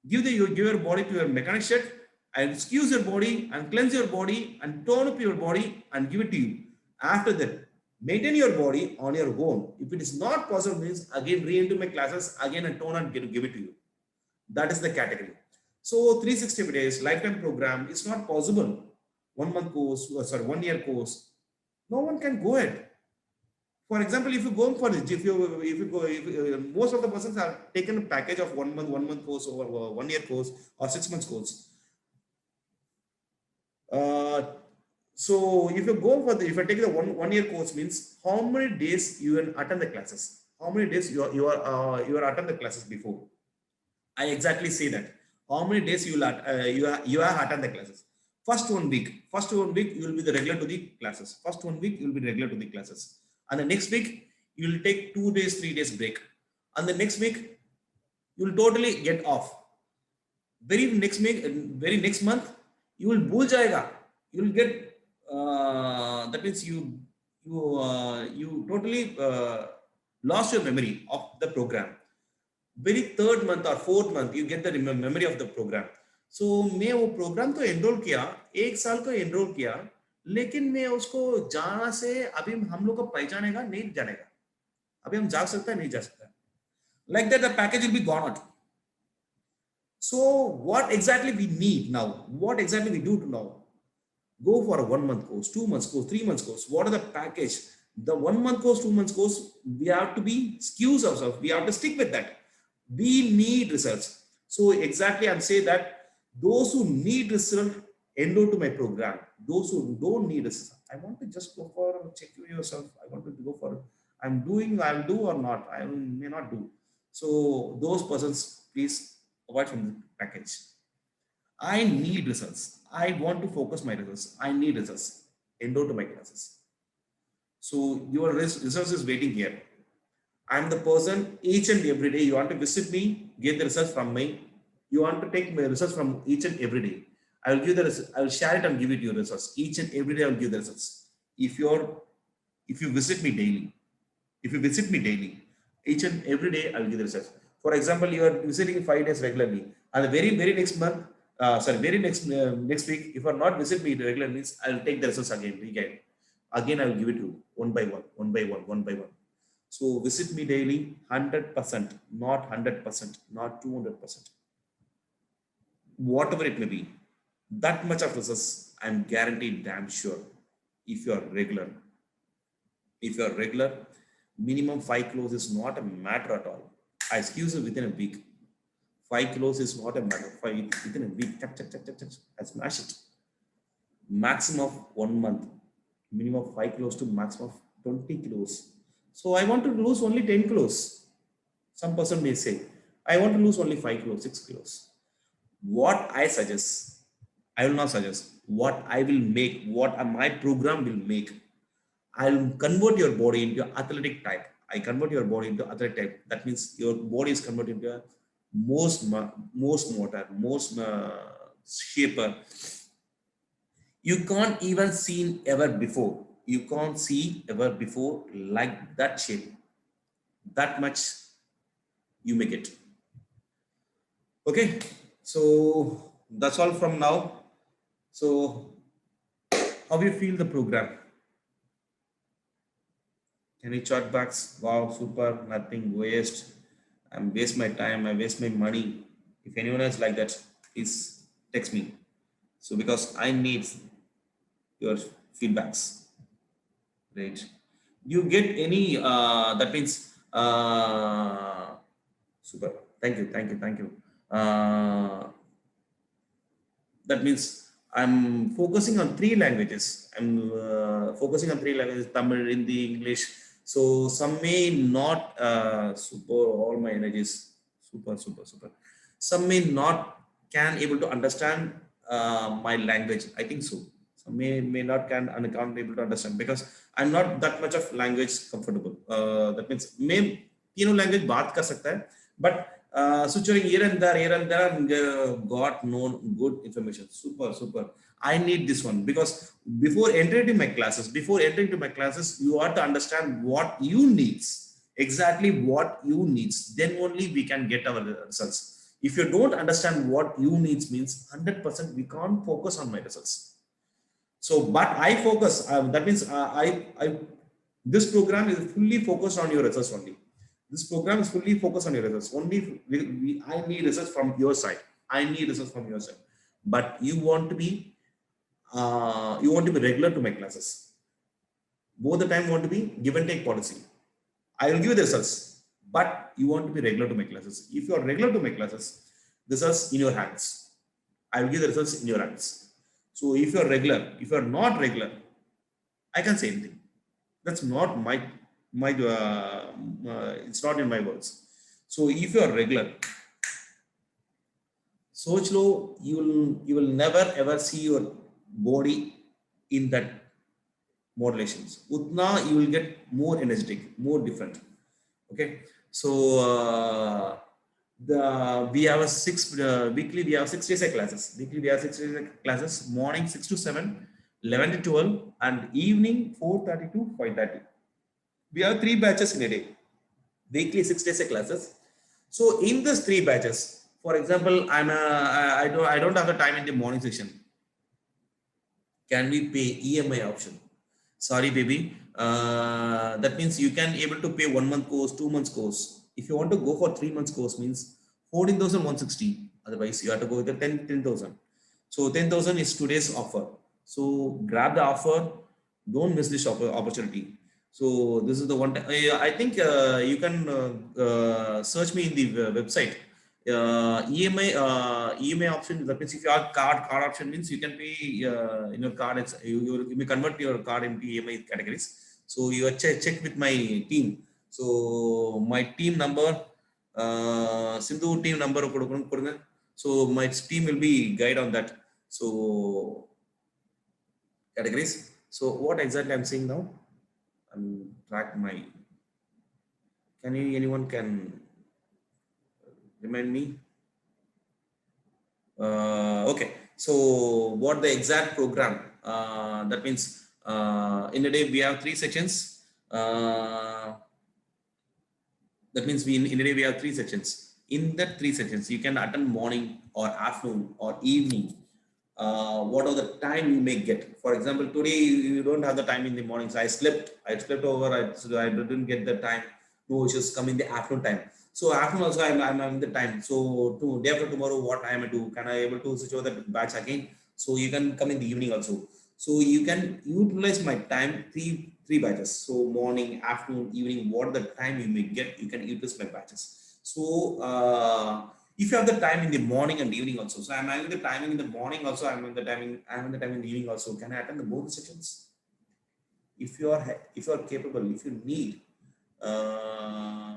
give your body to your mechanic shed and excuse your body and cleanse your body and tone up your body and give it to you. After that, maintain your body on your own. If it is not possible, means again re-enter my classes again and tone and give it to you. That is the category. So 360 days lifetime program is not possible. 1 month course, sorry, 1 year course. No one can go ahead. For example, if you go for this, if you go, most of the persons have taken a package of 1 month course or 1 year course or 6 months course. So if you go for if I take the one year course, means how many days you will attend the classes, how many days you are attend the classes before. I exactly say that how many days you have attend the classes. First 1 week you will be the regular to the classes. First 1 week you will be regular to the classes, and the next week you will take 2 days 3 days break, and the next week you will totally get off. Very next month you will bhul jayega, you will get that means you totally lost your memory of the program. Very third month or fourth month you get the memory of the program. So मैं वो programme तो enrol किया, 1 साल को enrol किया, लेकिन मैं उसको जाना से अभी हम लोग को पहचानेगा नहीं जानेगा, अभी हम जा सकता है नहीं जा सकता. Like that the package will be gone out. So what exactly we need now, what exactly we do now? Go for a 1 month course, 2 months course, 3 months course. What are the package? The 1 month course, 2 months course, we have to be excuse ourselves, we have to stick with that. We need results. So exactly I'm saying that those who need result enroll to my program. Those who don't need result, I want to just go for check yourself. I want to go for I'll do or not, I may not do. So those persons, please avoid from the package. I need results. I want to focus my results. I need results. Enroll to my classes. So your results is waiting here. I'm the person each and every day you want to visit me, get the results from me. You want to take my results from each and every day. I will give the results. I will share it and give it your results. Each and every day I will give the results. If you visit me daily, each and every day I will give the results. For example, you are visiting 5 days regularly, and the very next month, next week, if you are not visit me regularly, means I will take the results again. Again I will give it to you one by one. So visit me daily, 100%, not 100%, not 200%. Whatever it may be, that much of results I'm guaranteed, damn sure. If you are regular, minimum 5 kilos is not a matter at all. I excuse you within a week. 5 kilos is not a matter. Within a week, I smash it. Maximum of 1 month, minimum of 5 kilos to maximum of 20 kilos. So I want to lose only 10 kilos. Some person may say, I want to lose only 5 kilos, 6 kilos. What I suggest, I will not suggest. What I will make, what my program will make, I'll convert your body into athletic type. I convert your body into athletic type. That means your body is converted into a most motor, most shaper. You can't even see ever before. You can't see ever before like that shape. That much you make it. Okay, so that's all from now. So how you feel the program? Any chat backs? Wow, super, nothing, waste. I'm waste my time, I waste my money. If anyone else like that, please text me. So because I need your feedbacks. Right. You get any that means super. Thank you. That means I'm focusing on 3 languages. I'm focusing on 3 languages: Tamil, Hindi, English. So some may not super all my energies super. Some may not can able to understand my language. I think so. Some may not can and can't able to understand because I'm not that much of language comfortable. That means मैं तीनों language बात कर सकता है, but switching here and there got known good information. Super. I need this one because before entering to my classes, you have to understand what you needs. exactly what you needs, then only we can get our results. If you don't understand what you needs means 100% we can't focus on my results. So, but I focus. That means this program is fully focused on your results only. This program is fully focused on your results. Only I need results from your side. I need results from your side. But you want to be regular to my classes. Both the time want to be give and take policy. I will give you the results, but you want to be regular to my classes. If you are regular to my classes, results in your hands. I will give the results in your hands. So if you are regular, if you are not regular, I can say anything. That's not it's not in my words. So if you are regular, so slow, you will never ever see your body in that modulations. Utna, you will get more energetic, more different. Okay, so the we have a six weekly. We have 6 days of classes. Weekly we have 6 days of classes. Morning 6 to 7, 11 to 12, and evening 4:30 to 5:30. We have 3 batches in a day. Weekly 6 days of classes. So in these 3 batches, for example, I don't have the time in the morning session. Can we pay EMI option? Sorry, baby. That means you can able to pay 1 month course, 2 months course. If you want to go for 3 months course means 14,160. Otherwise, you have to go with the 10,000. So 10,000 is today's offer. So grab the offer. Don't miss this opportunity. So this is the one. I think you can search me in the website. EMI option. That means if you have card option means you can pay in your card. You may convert your card into EMI categories. So you check with my team. So my team number, Sindhu team number கொடுங்க. So my team will be guide on that. So categories. So what exactly I'm saying now? I'm track my. Anyone can remind me? Okay, so what the exact program? That means in a day we have 3 sections. That means in a day we have 3 sections. In that 3 sections, you can attend morning or afternoon or evening. What are the time you may get? For example, today you don't have the time in the morning. So I slept over. I didn't get the time. No issues come in the afternoon time. So afternoon also I'm in the time. So day after tomorrow, what I am to do? Can I able to switch over that batch again? So you can come in the evening also. So you can utilize my time three batches. So morning, afternoon, evening. What the time you may get, you can utilize my batches. So if you have the time in the morning and evening also, so I'm having the timing in the morning also, I'm in the timing in the evening also. Can I attend the both sessions? If you are capable, if you need, uh,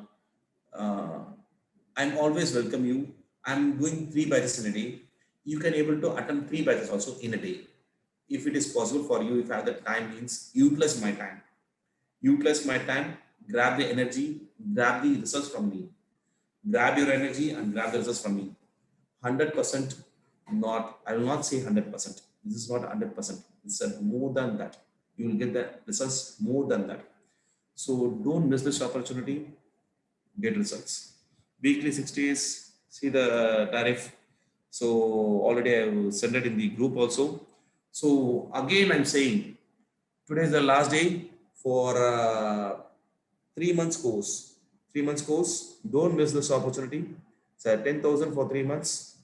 uh, I'm always welcome you. I'm doing 3 batches in a day. You can able to attend 3 batches also in a day. If it is possible for you, if I have the time means utilize my time. Utilize my time, grab the energy, grab the results from me. Grab your energy and grab the results from me. 100% not, I will not say 100%. This is not 100%. It's more than that. You will get the results more than that. So don't miss this opportunity. Get results. Weekly 6 days. See the tariff. So already I will send it in the group also. So again I'm saying today is the last day for 3 months course. 3 months course. Don't miss this opportunity. It's 10,000 for 3 months.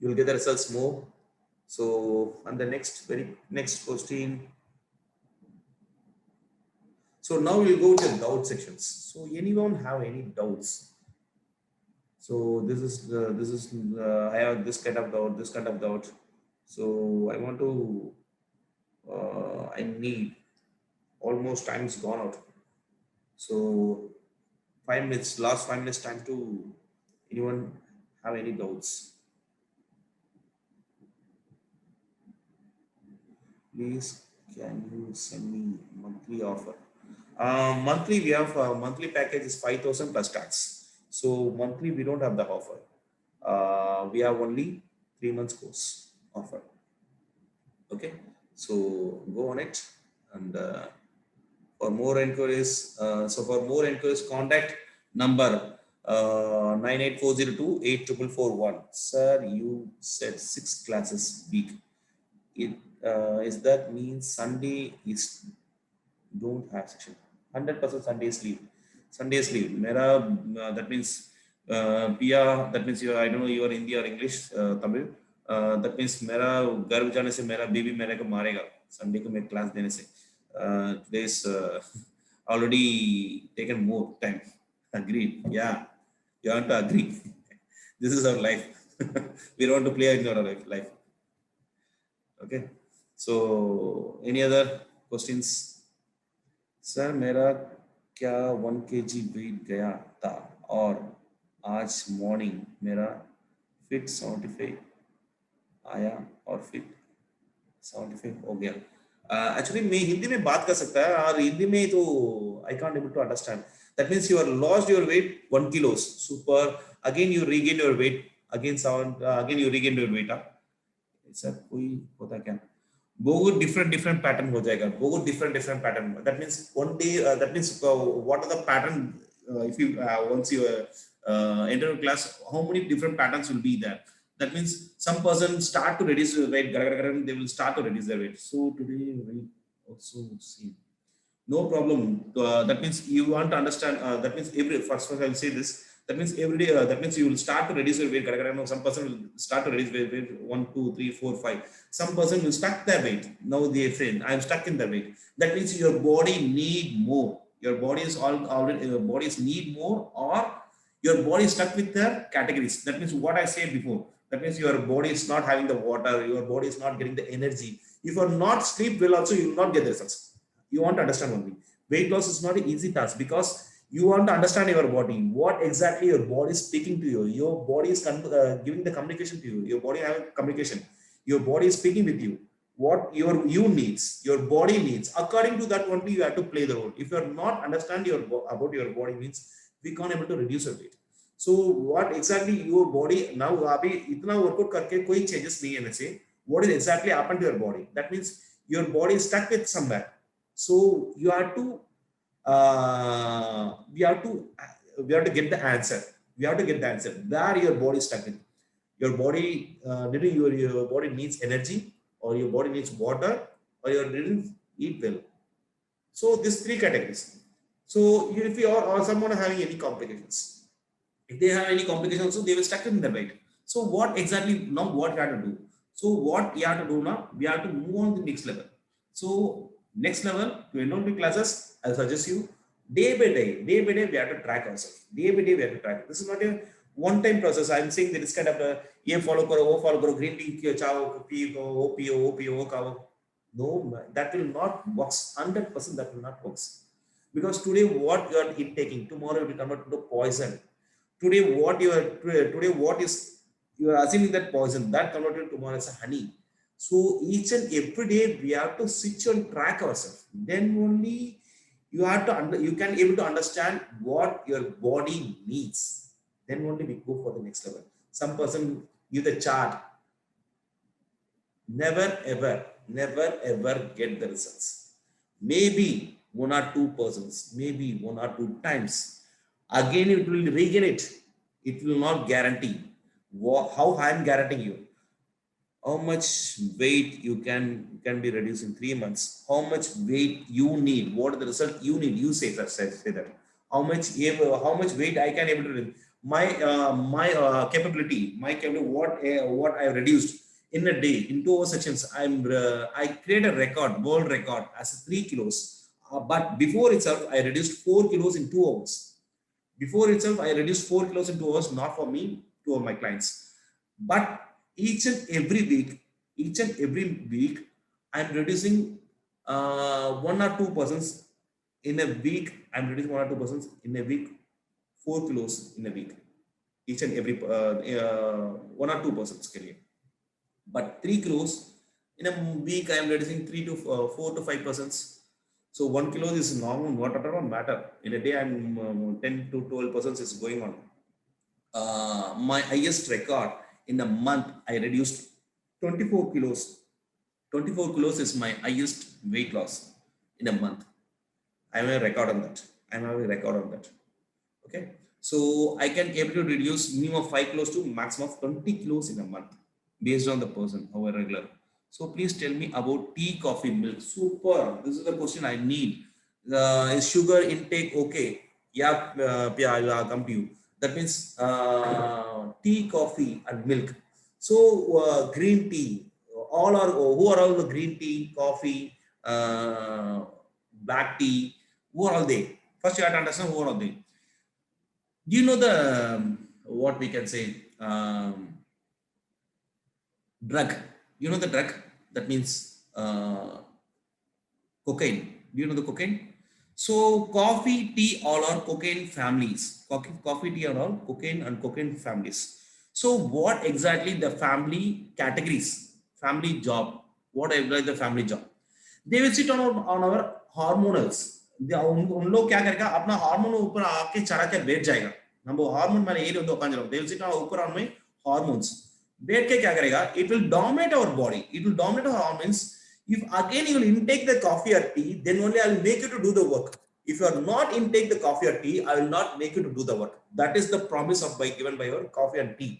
You will get the results more. So, and the very next question. So now we'll go to the doubt sections. So anyone have any doubts? So I have this kind of doubt. So I want to, I need, almost time is gone out. So 5 minutes, last 5 minutes time to, anyone have any doubts? Please, can you send me monthly offer? Monthly, we have monthly package is 5,000 plus tax. So monthly, we don't have the offer. We have only 3 months course offer. Okay, so go on it and For more enquiries, for more enquiries, contact number 98402 Sir, you said 6 classes week. It is that means Sunday is don't have session. 100% Sunday is leave. Sunday is leave. Mera that means Pia. That means you. I don't know you are Hindi or English, Tamil. That means मेरा घर जाने से मेरा baby मेरे को मारेगा. Sunday को मैं क्लास देने से. Today's already taken more time. Agreed. Yeah, you want to agree. This is our life. We don't want to play in our life. Okay. So any other questions? Sir मेरा क्या 1 kg wait गया था और आज morning मेरा fit 75 आया और fit 75 हो गया. एक्चुअली मैं हिंदी में बात कर सकता है और हिंदी में तो I can't able to understand. That means you are lost your weight 1 kilos. Super. Again you regain your weight. Again you regain your weight. Sir कोई होता क्या? बहुत different pattern हो जाएगा. बहुत different pattern. That means one day. That means what are the pattern? If you once you enter a class, how many different patterns will be there? That means some person start to reduce their weight. They will start to reduce their weight. So today we also see. No problem. That means you want to understand. That means first I will say this. That means every day. That means you will start to reduce your weight. Some person will start to reduce weight 1, 2, 3, 4, 5. Some person will stuck their weight. Now they say I am stuck in the weight. That means your body need more. Your body is already. Your bodies need more, or your body is stuck with the categories. That means what I said before. That means your body is not having the water. Your body is not getting the energy. If you are not sleep well, also you will not get the results. You want to understand one thing. Weight loss is not an easy task because you want to understand your body. What exactly your body is speaking to you. Your body is giving the communication to you. Your body have communication. Your body is speaking with you. What you needs, your body needs. According to that only you have to play the role. If you are not understand about your body means we can't able to reduce your weight. So what exactly your body now अभी इतना workout करके कोई changes नहीं है में से. What is exactly happened to your body? That means your body is stuck with somewhere. So you have to we have to get the answer. We have to get the answer. Where your body is stuck in. Your body your body needs energy, or your body needs water, or you didn't eat well. So these 3 categories. So if you or someone having any complications, if they have any complications, so they will stuck in the weight. So what exactly now what you have to do? So what you have to do now? We have to move on to the next level. So next level, to enroll the classes, I suggest you day by day we have to track ourselves. Day by day we have to track. This is not a one-time process. I'm saying that this kind of ये follow करो, वो follow करो, green tea चाओ, पियो, वो पियो, खाओ. No, that will not work. 100% that will not work. Because today what you are taking, tomorrow it will convert into poison. Today what you are assuming that poison, that converted tomorrow as a honey. So each and every day we have to switch and track ourselves. Then only you have to you can able to understand what your body needs. Then only we go for the next level. Some person give the chart. Never ever get the results. Maybe 1 or 2 persons, maybe 1 or 2 times. Again it will regain it. It will not guarantee. How I am guaranteeing you? How much weight you can be reduced in 3 months? How much weight you need? What are the result you need? You say that. How much weight I can able to reduce? My capability. What I have reduced in a day in 2 hour sections. I create a record, world record as 3 kilos. But before itself, I reduced 4 kilos in 2 hours. Before itself, I reduced 4 kilos in 2 hours, not for me, to my clients. But each and every week, I'm reducing 1 or 2 persons in a week. I'm reducing 1 or 2 persons in a week, 4 kilos in a week. Each and every 1 or 2 persons. But 3 kilos in a week, I am reducing 4 to 5 persons. So 1 kilo is normal, whatever matter. In a day, I'm 10 to 12 persons is going on. My highest record in a month, I reduced 24 kilos. 24 kilos is my highest weight loss in a month. I have a record on that. I have a record on that. Okay. So I can able to reduce minimum of 5 kilos to maximum of 20 kilos in a month based on the person, how regular. So please tell me about tea, coffee, milk. Super. This is the question I need. Is sugar intake okay? Yeah, yeah, I'll come to you. That means tea, coffee, and milk. So green tea. All are who are all the green tea, coffee, black tea? Who are all they? First, you have to understand who are all they. Do you know the what we can say drug? You know the drug that means cocaine. Do you know the cocaine? So coffee, tea, all are cocaine families. Coffee, tea are all cocaine and cocaine families. So what exactly the family categories, family job? What exactly the family job? They will sit on our hormonals. उन लोग क्या करेगा अपना hormone ऊपर आके चढ़ा के बैठ जाएगा நம்ம ஹார்மோன் மேல ஏறி வந்து உட்கார்ந்துரும் they will sit on ऊपर on my hormones बैठ के क्या करेगा it will dominate our body it will dominate our hormones if again you will intake the coffee or tea then only I will make you to do the work if you are not intake the coffee or tea I will not make you to do the work that is the promise of by given by your coffee and tea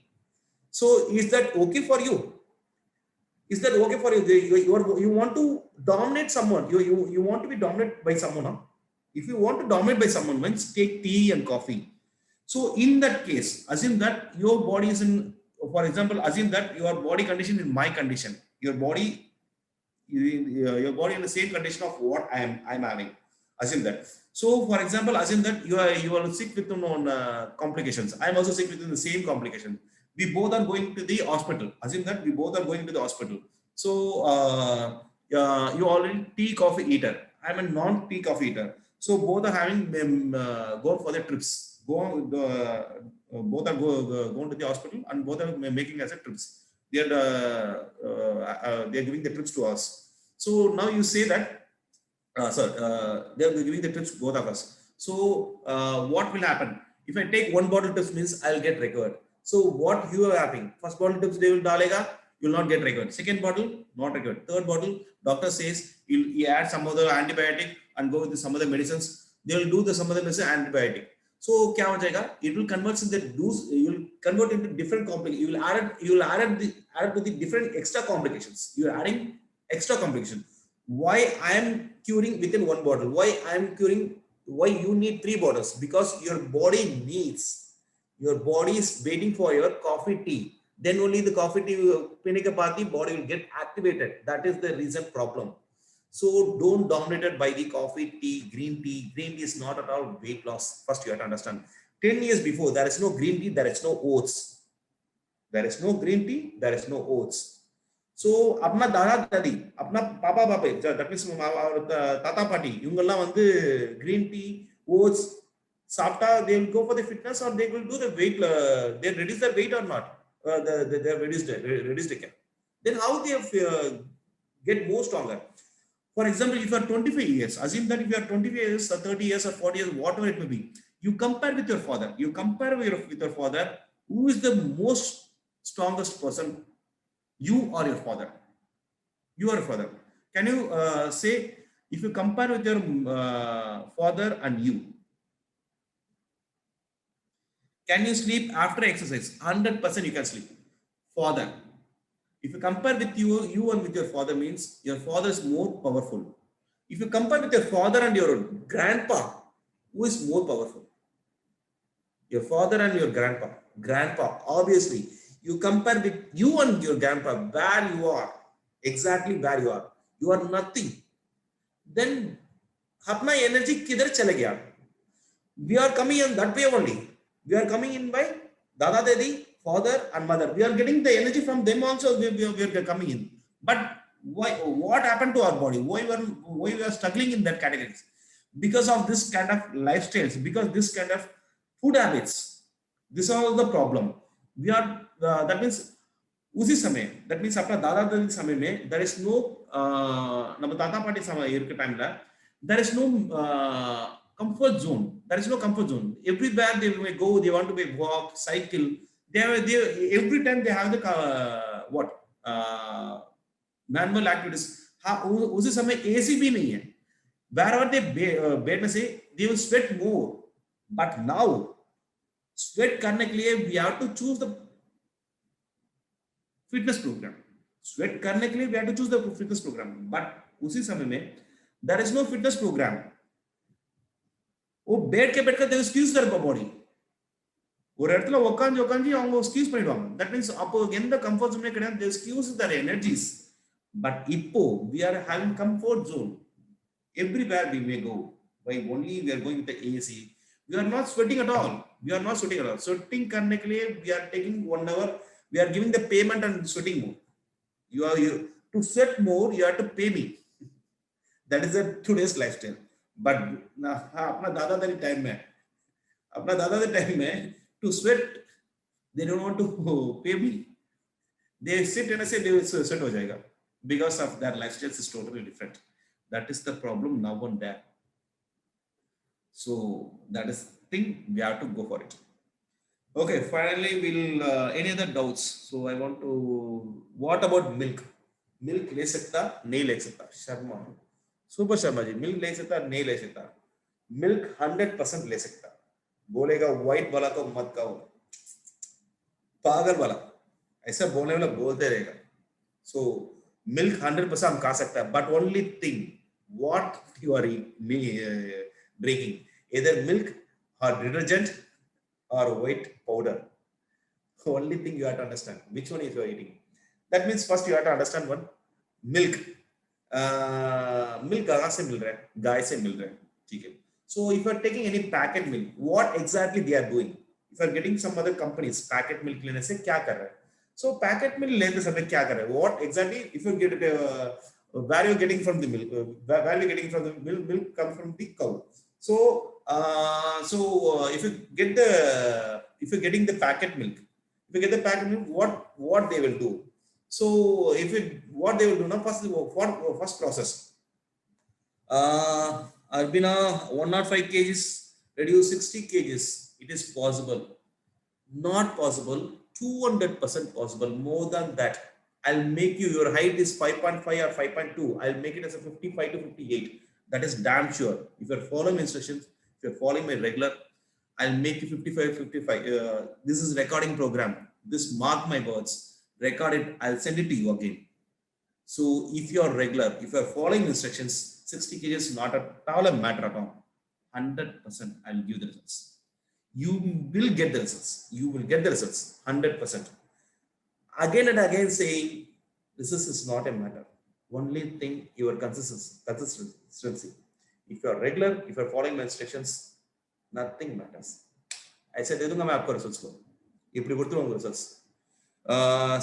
so is that okay for you is that okay for you you want to dominate someone you want to be dominated by someone huh? If you want to dominate by someone means take tea and coffee so in that case assume that your body is in for example assume that your body condition is my condition your body in the same condition of what I'm having assume that so for example assume that you are sick with complications I'm also sick with the same complication we both are going to the hospital assume that we both are going to the hospital so you already tea coffee eater I'm a non tea coffee eater so both are having gone for the trips both are going to the hospital and both are making as a trips they are giving the trips to us so now you say that they are giving the trips to both of us so what will happen if I take one bottle tips means I'll get recovered so what you are having first bottle tips they will dalega you will not get recovered second bottle not recovered third bottle doctor says you add some other antibiotic and go with some other medicines they will do the some other medicine antibiotic so kya ho jayega it will convert in the dose you will convert into different complications you will add to the different extra complications you are adding extra complications why I am curing within one bottle why I am curing why you need 3 bottles because your body needs your body is waiting for your coffee tea then only the coffee tea party body will get activated that is the reason problem so don't dominate it by the coffee tea green tea is not at all weight loss first you have to understand 10 years before there is no green tea there is no oats there is no green tea there is no oats so apna dada dadi apna papa pape that means tata pati இவங்கெல்லாம் வந்து green tea oats sapta they will go for the fitness or they will do the weight they reduce their weight or not they reduced again then how they get more stronger for example if you are 25 years assume that if you are 25 years or 30 years or 40 years whatever it may be you compare with your father with your father who is the most strongest person you or your father you or your father can you say if you compare with your father and you can you sleep after exercise 100% you can sleep father if you compare with you and with your father means your father is more powerful if you compare with your father and your grandpa who is more powerful your father and your grandpa obviously you compare with you and your grandpa where you are exactly where you are nothing then apna energy kidhar chala gaya we are coming in that way only we are coming in by dada dadi father and mother we are getting the energy from them also we are coming in but why what happened to our body why we are struggling in that categories because of this kind of lifestyles because this kind of food habits this is all the problem we are that means उसी समय that means अपना दादा दादी समय में there is no நம்ம தாத்தா பாட்டி समय இருக்க டைம்ல there is no comfort zone there is no comfort zone everywhere they may go they want to be walk cycle they every time they have the what manual activities हाँ उसी समय AC भी नहीं है Wherever they say they will sweat more. But now, sweat करने के लिए we have to choose the fitness program. Sweat करने के लिए we have to choose the fitness program. But उसी समय में there is no fitness program. वो बैठ के they will squeeze their body. ஒரு இடத்துல உட்காந்து அவங்க ஸ்கியூஸ் பண்ணிடுவாங்க. தட் மீன்ஸ் அப்போ எந்த கம்ஃபர்ட் ஜோனே கிடையாது. they squeeze their energies. But இப்போ we are having comfort zone. Everywhere we may go. By only we are going with the AC. We are not sweating at all. Sweating करने के लिए we are taking 1 hour. We are giving the payment and sweating more. You to sweat more, you have to pay me. That is the today's lifestyle. But अपना दादा time में to sweat, they don't want to pay me. They sit and say they will sweat हो जाएगा. Because of their lifestyle is totally different. That is the problem now and there. So that is the thing, we have to go for it. Okay, finally we'll any other doubts? So I want to, what about milk? Milk ले सकता, नहीं ले सकता? Sharma, super Sharma ji, milk ले सकता, नहीं ले सकता? Milk 100% ले सकता. बोलेगा व्हाइट वाला तो मत कहो, पागल वाला, ऐसा बोलने वाला बोलते रहेगा. So milk 100% हम खा सकता है, but only thing what you are drinking, either milk or detergent or white powder. Only thing you have to understand which one is you are eating. That means first you have to understand one, milk. Milk कहाँ से मिल रहा है? गाय से मिल रहा है, ठीक है. So if you are taking any packet milk, what exactly they are doing? If you are getting some other companies packet milk लेने से क्या कर रहा है? So packet milk लेने से क्या कर रहा है? What exactly? If you get where you are getting from the milk? Where you are getting from the milk comes from the cow. So if you get if you're getting the packet milk, what they will do? So what they will do now, first process. Arbina 105 kgs reduce 60 kgs. It is possible. Not possible. 200% possible. More than that. I'll make you, your height is 5.5 or 5.2. I'll make it as a 55 to 58. That is damn sure. If you're following instructions, if you're following my regular, I'll make you 55. This is recording program. This, mark my words. Record it. I'll send it to you again. So if you're regular, if you're following instructions, 60 kg is not at all a matter at all. 100% I'll give the results. You will get the results. 100%. Again and again saying, this is not a matter. Only thing, your consistency. If you're regular, if you're following my instructions, nothing matters. I said, मैं आपको results को. इप्री करते होंगे results.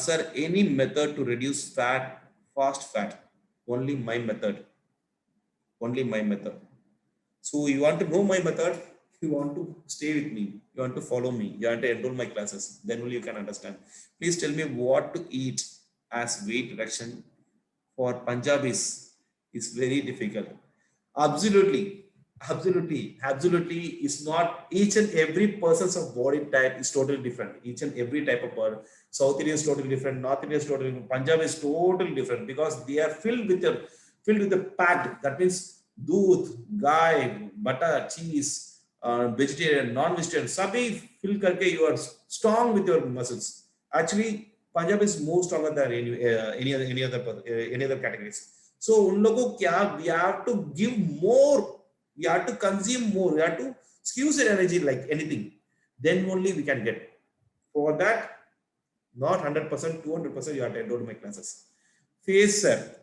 Sir, any method to reduce fat, fast fat? Only my method. So you want to know my method, you want to stay with me, you want to follow me, you want to enroll my classes, then only you can understand. Please tell me what to eat as weight reduction for Punjabis is very difficult. Absolutely. It's not, each and every person's of body type is totally different. Each and every type of body. South Indian is totally different, North Indian is totally different, Punjab is totally different, because they are filled with the packed. That means दूध, ghee, butter, cheese, vegetarian, non-vegetarian, sabhi fill karke you are strong with your muscles. Actually, Punjab is more stronger than any other categories. So उन लोगों को क्या, we have to give more, we have to consume more, we have to squeeze their energy like anything. Then only we can get. For that, not 100%, 200%, you have to enroll my classes. Face, sir.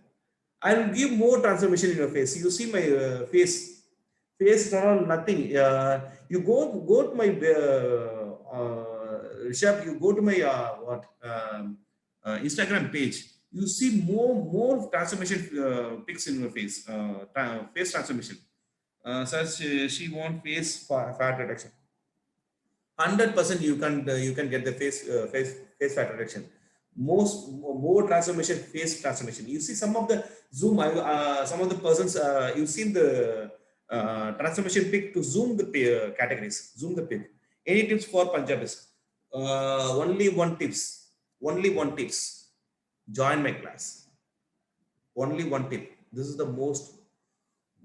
I'll give more transformation in your face. You see my face is all nothing. You go to my Rishabh, you go to my Instagram page. You see more transformation pics in your face. Face transformation. Such she wants face fat reduction. 100% you can get the face fat reduction. More transformation, face transformation. You see some of the zoom, some of the persons, you've seen the transformation pic to zoom the categories, zoom the pic. Any tips for Punjabis? Only one tips. Join my class. Only one tip. This is the most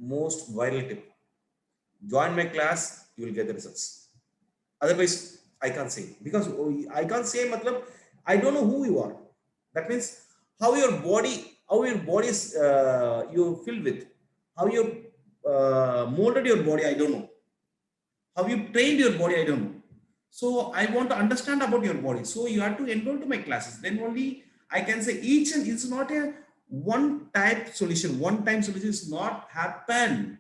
most viral tip. Join my class, you will get the results. Otherwise, I can't say, because I can't say, matlab, I don't know who you are. That means how your body is you filled with, how you molded your body, I don't know. How you trained your body, I don't know. So I want to understand about your body. So you have to enroll to my classes. Then only I can say each, and it's not a one type solution. One time solution is not happen.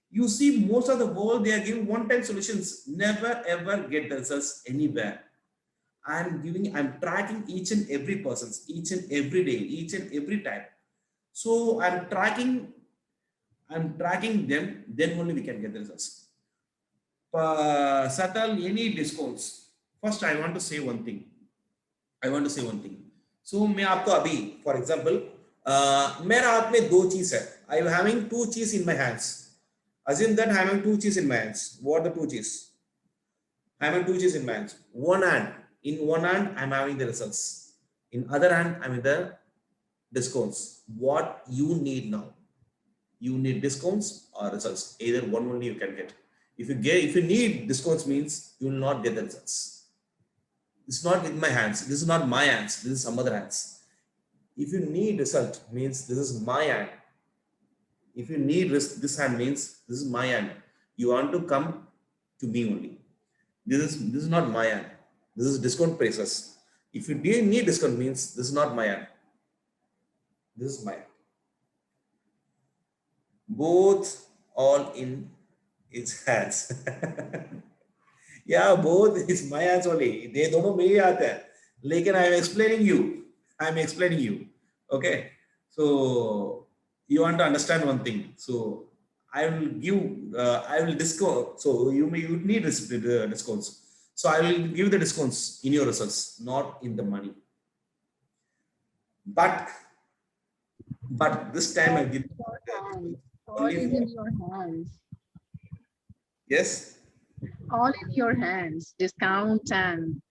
You see, most of the world, they are giving one time solutions, never ever get the results anywhere. I'm tracking each and every person's, each and every day, each and every time. So I'm tracking them, then only we can get the results. Satal, any discounts? First, I want to say one thing. So मैं आपको अभी, for example, मेरा हाथ में दो चीज है. I am having two cheese in my hands. Assume that I am having two cheese in my hands. What are the two cheese? I am having two cheese in my hands. In one hand, I am having the results. In other hand, I am in the discounts. What you need now? You need discounts or results. Either one only you can get. If you need discounts, means you will not get the results. It's not in my hands. This is not my hands. This is some other hands. If you need result, means this is my hand. If you need this hand, means this is my hand. You want to come to me only. This is not my hand. This is discount prices. If you need discount, means this is not my hand. This is my hand. Both all in its hands. Yeah, both it's my hands only. They don't know me aata. Like I'm explaining you. Okay. So you want to understand one thing. So I will discount. So you would need discounts. So I will give the discounts in your results, not in the money. But this time I give all is in your hands. Yes. All in your hands. Discount and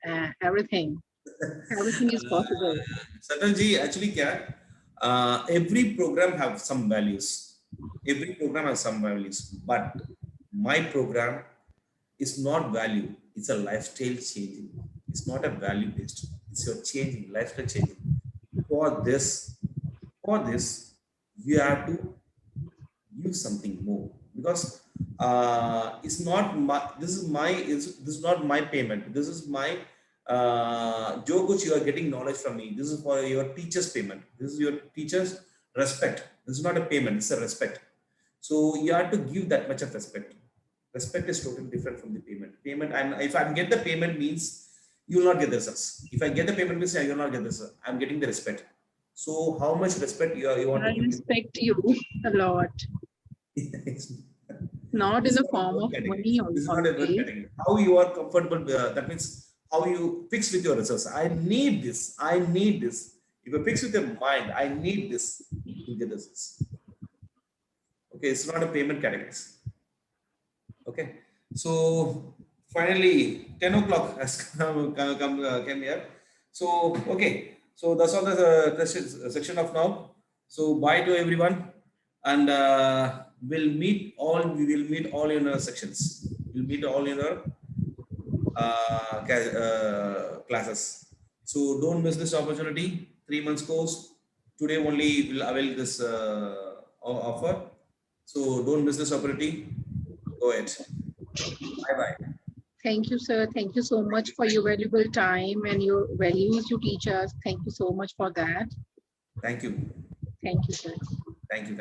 everything. Everything is possible. Satanji, actually, every program have some values. Every program has some values, but my program is not value. It's a lifestyle changing. It's not a value based. It's your changing, lifestyle changing. For this, you have to use something more, because it's not my. This is not my payment. This is my जो कुछ you are getting knowledge from me. This is for your teacher's payment. This is your teacher's respect. This is not a payment. It's a respect. So you have to give that much of respect. Respect is totally different from the payment. And if I get the payment, means you will not get the results. If I get the payment, means I will not get the results. I'm getting the respect. So how much respect you want to I give? respect you a lot. Not in the form of money or something. How you are comfortable, that means how you fix with your results. I need this. If you fix with your mind, I need this, you get this. Okay, it's not a payment categories. Okay, so finally 10 o'clock has came here. So okay, so that's all the section of now. So bye to everyone, and we will meet all in our sections. We'll meet all in our classes. So don't miss this opportunity. 3 months course. Today only will avail this offer. So don't miss this opportunity. Go ahead. Bye-bye. Thank you, sir. Thank you so much for your valuable time and your values you teach us. Thank you so much for that. Thank you. Thank you, sir. Thank you.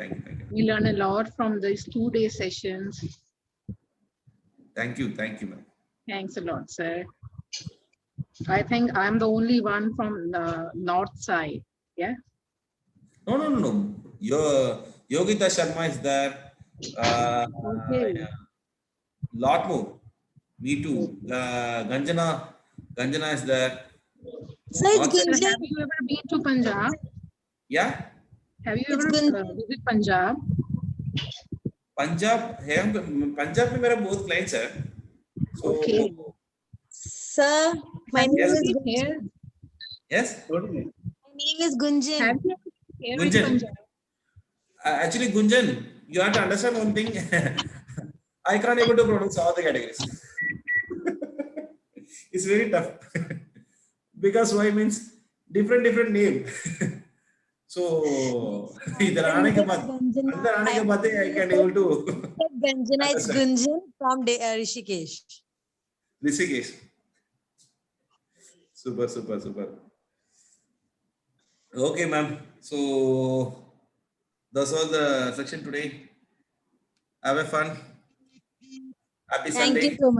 We learn a lot from these 2-day sessions. Thank you, ma'am. Thanks a lot, sir. I think I'm the only one from the north side. Yeah. No. Your Yogita Sharma is there. Okay. Lot more. Me too. Ganjana is there. Sir, it's Gunjan. Have you ever been to Punjab? Yeah. Have you It's ever visited Punjab? Punjab में मेरा बहुत clients है. So, okay. Sir, my name yes. is Here. Yes. My name is Gunjan. Have you ever here in Gunjan. Punjab? Actually, Gunjan, you have to understand one thing. I can't able to pronounce all the categories. It's very tough. Because why means different name. So either आने के बाद अंदर आने के बाद I can able to Ganjana, it's understand. Gunjan from Rishikesh. Rishikesh. Super. Okay, ma'am. So that's all the section today. Have a fun. Happy Thank you Sunday. so much.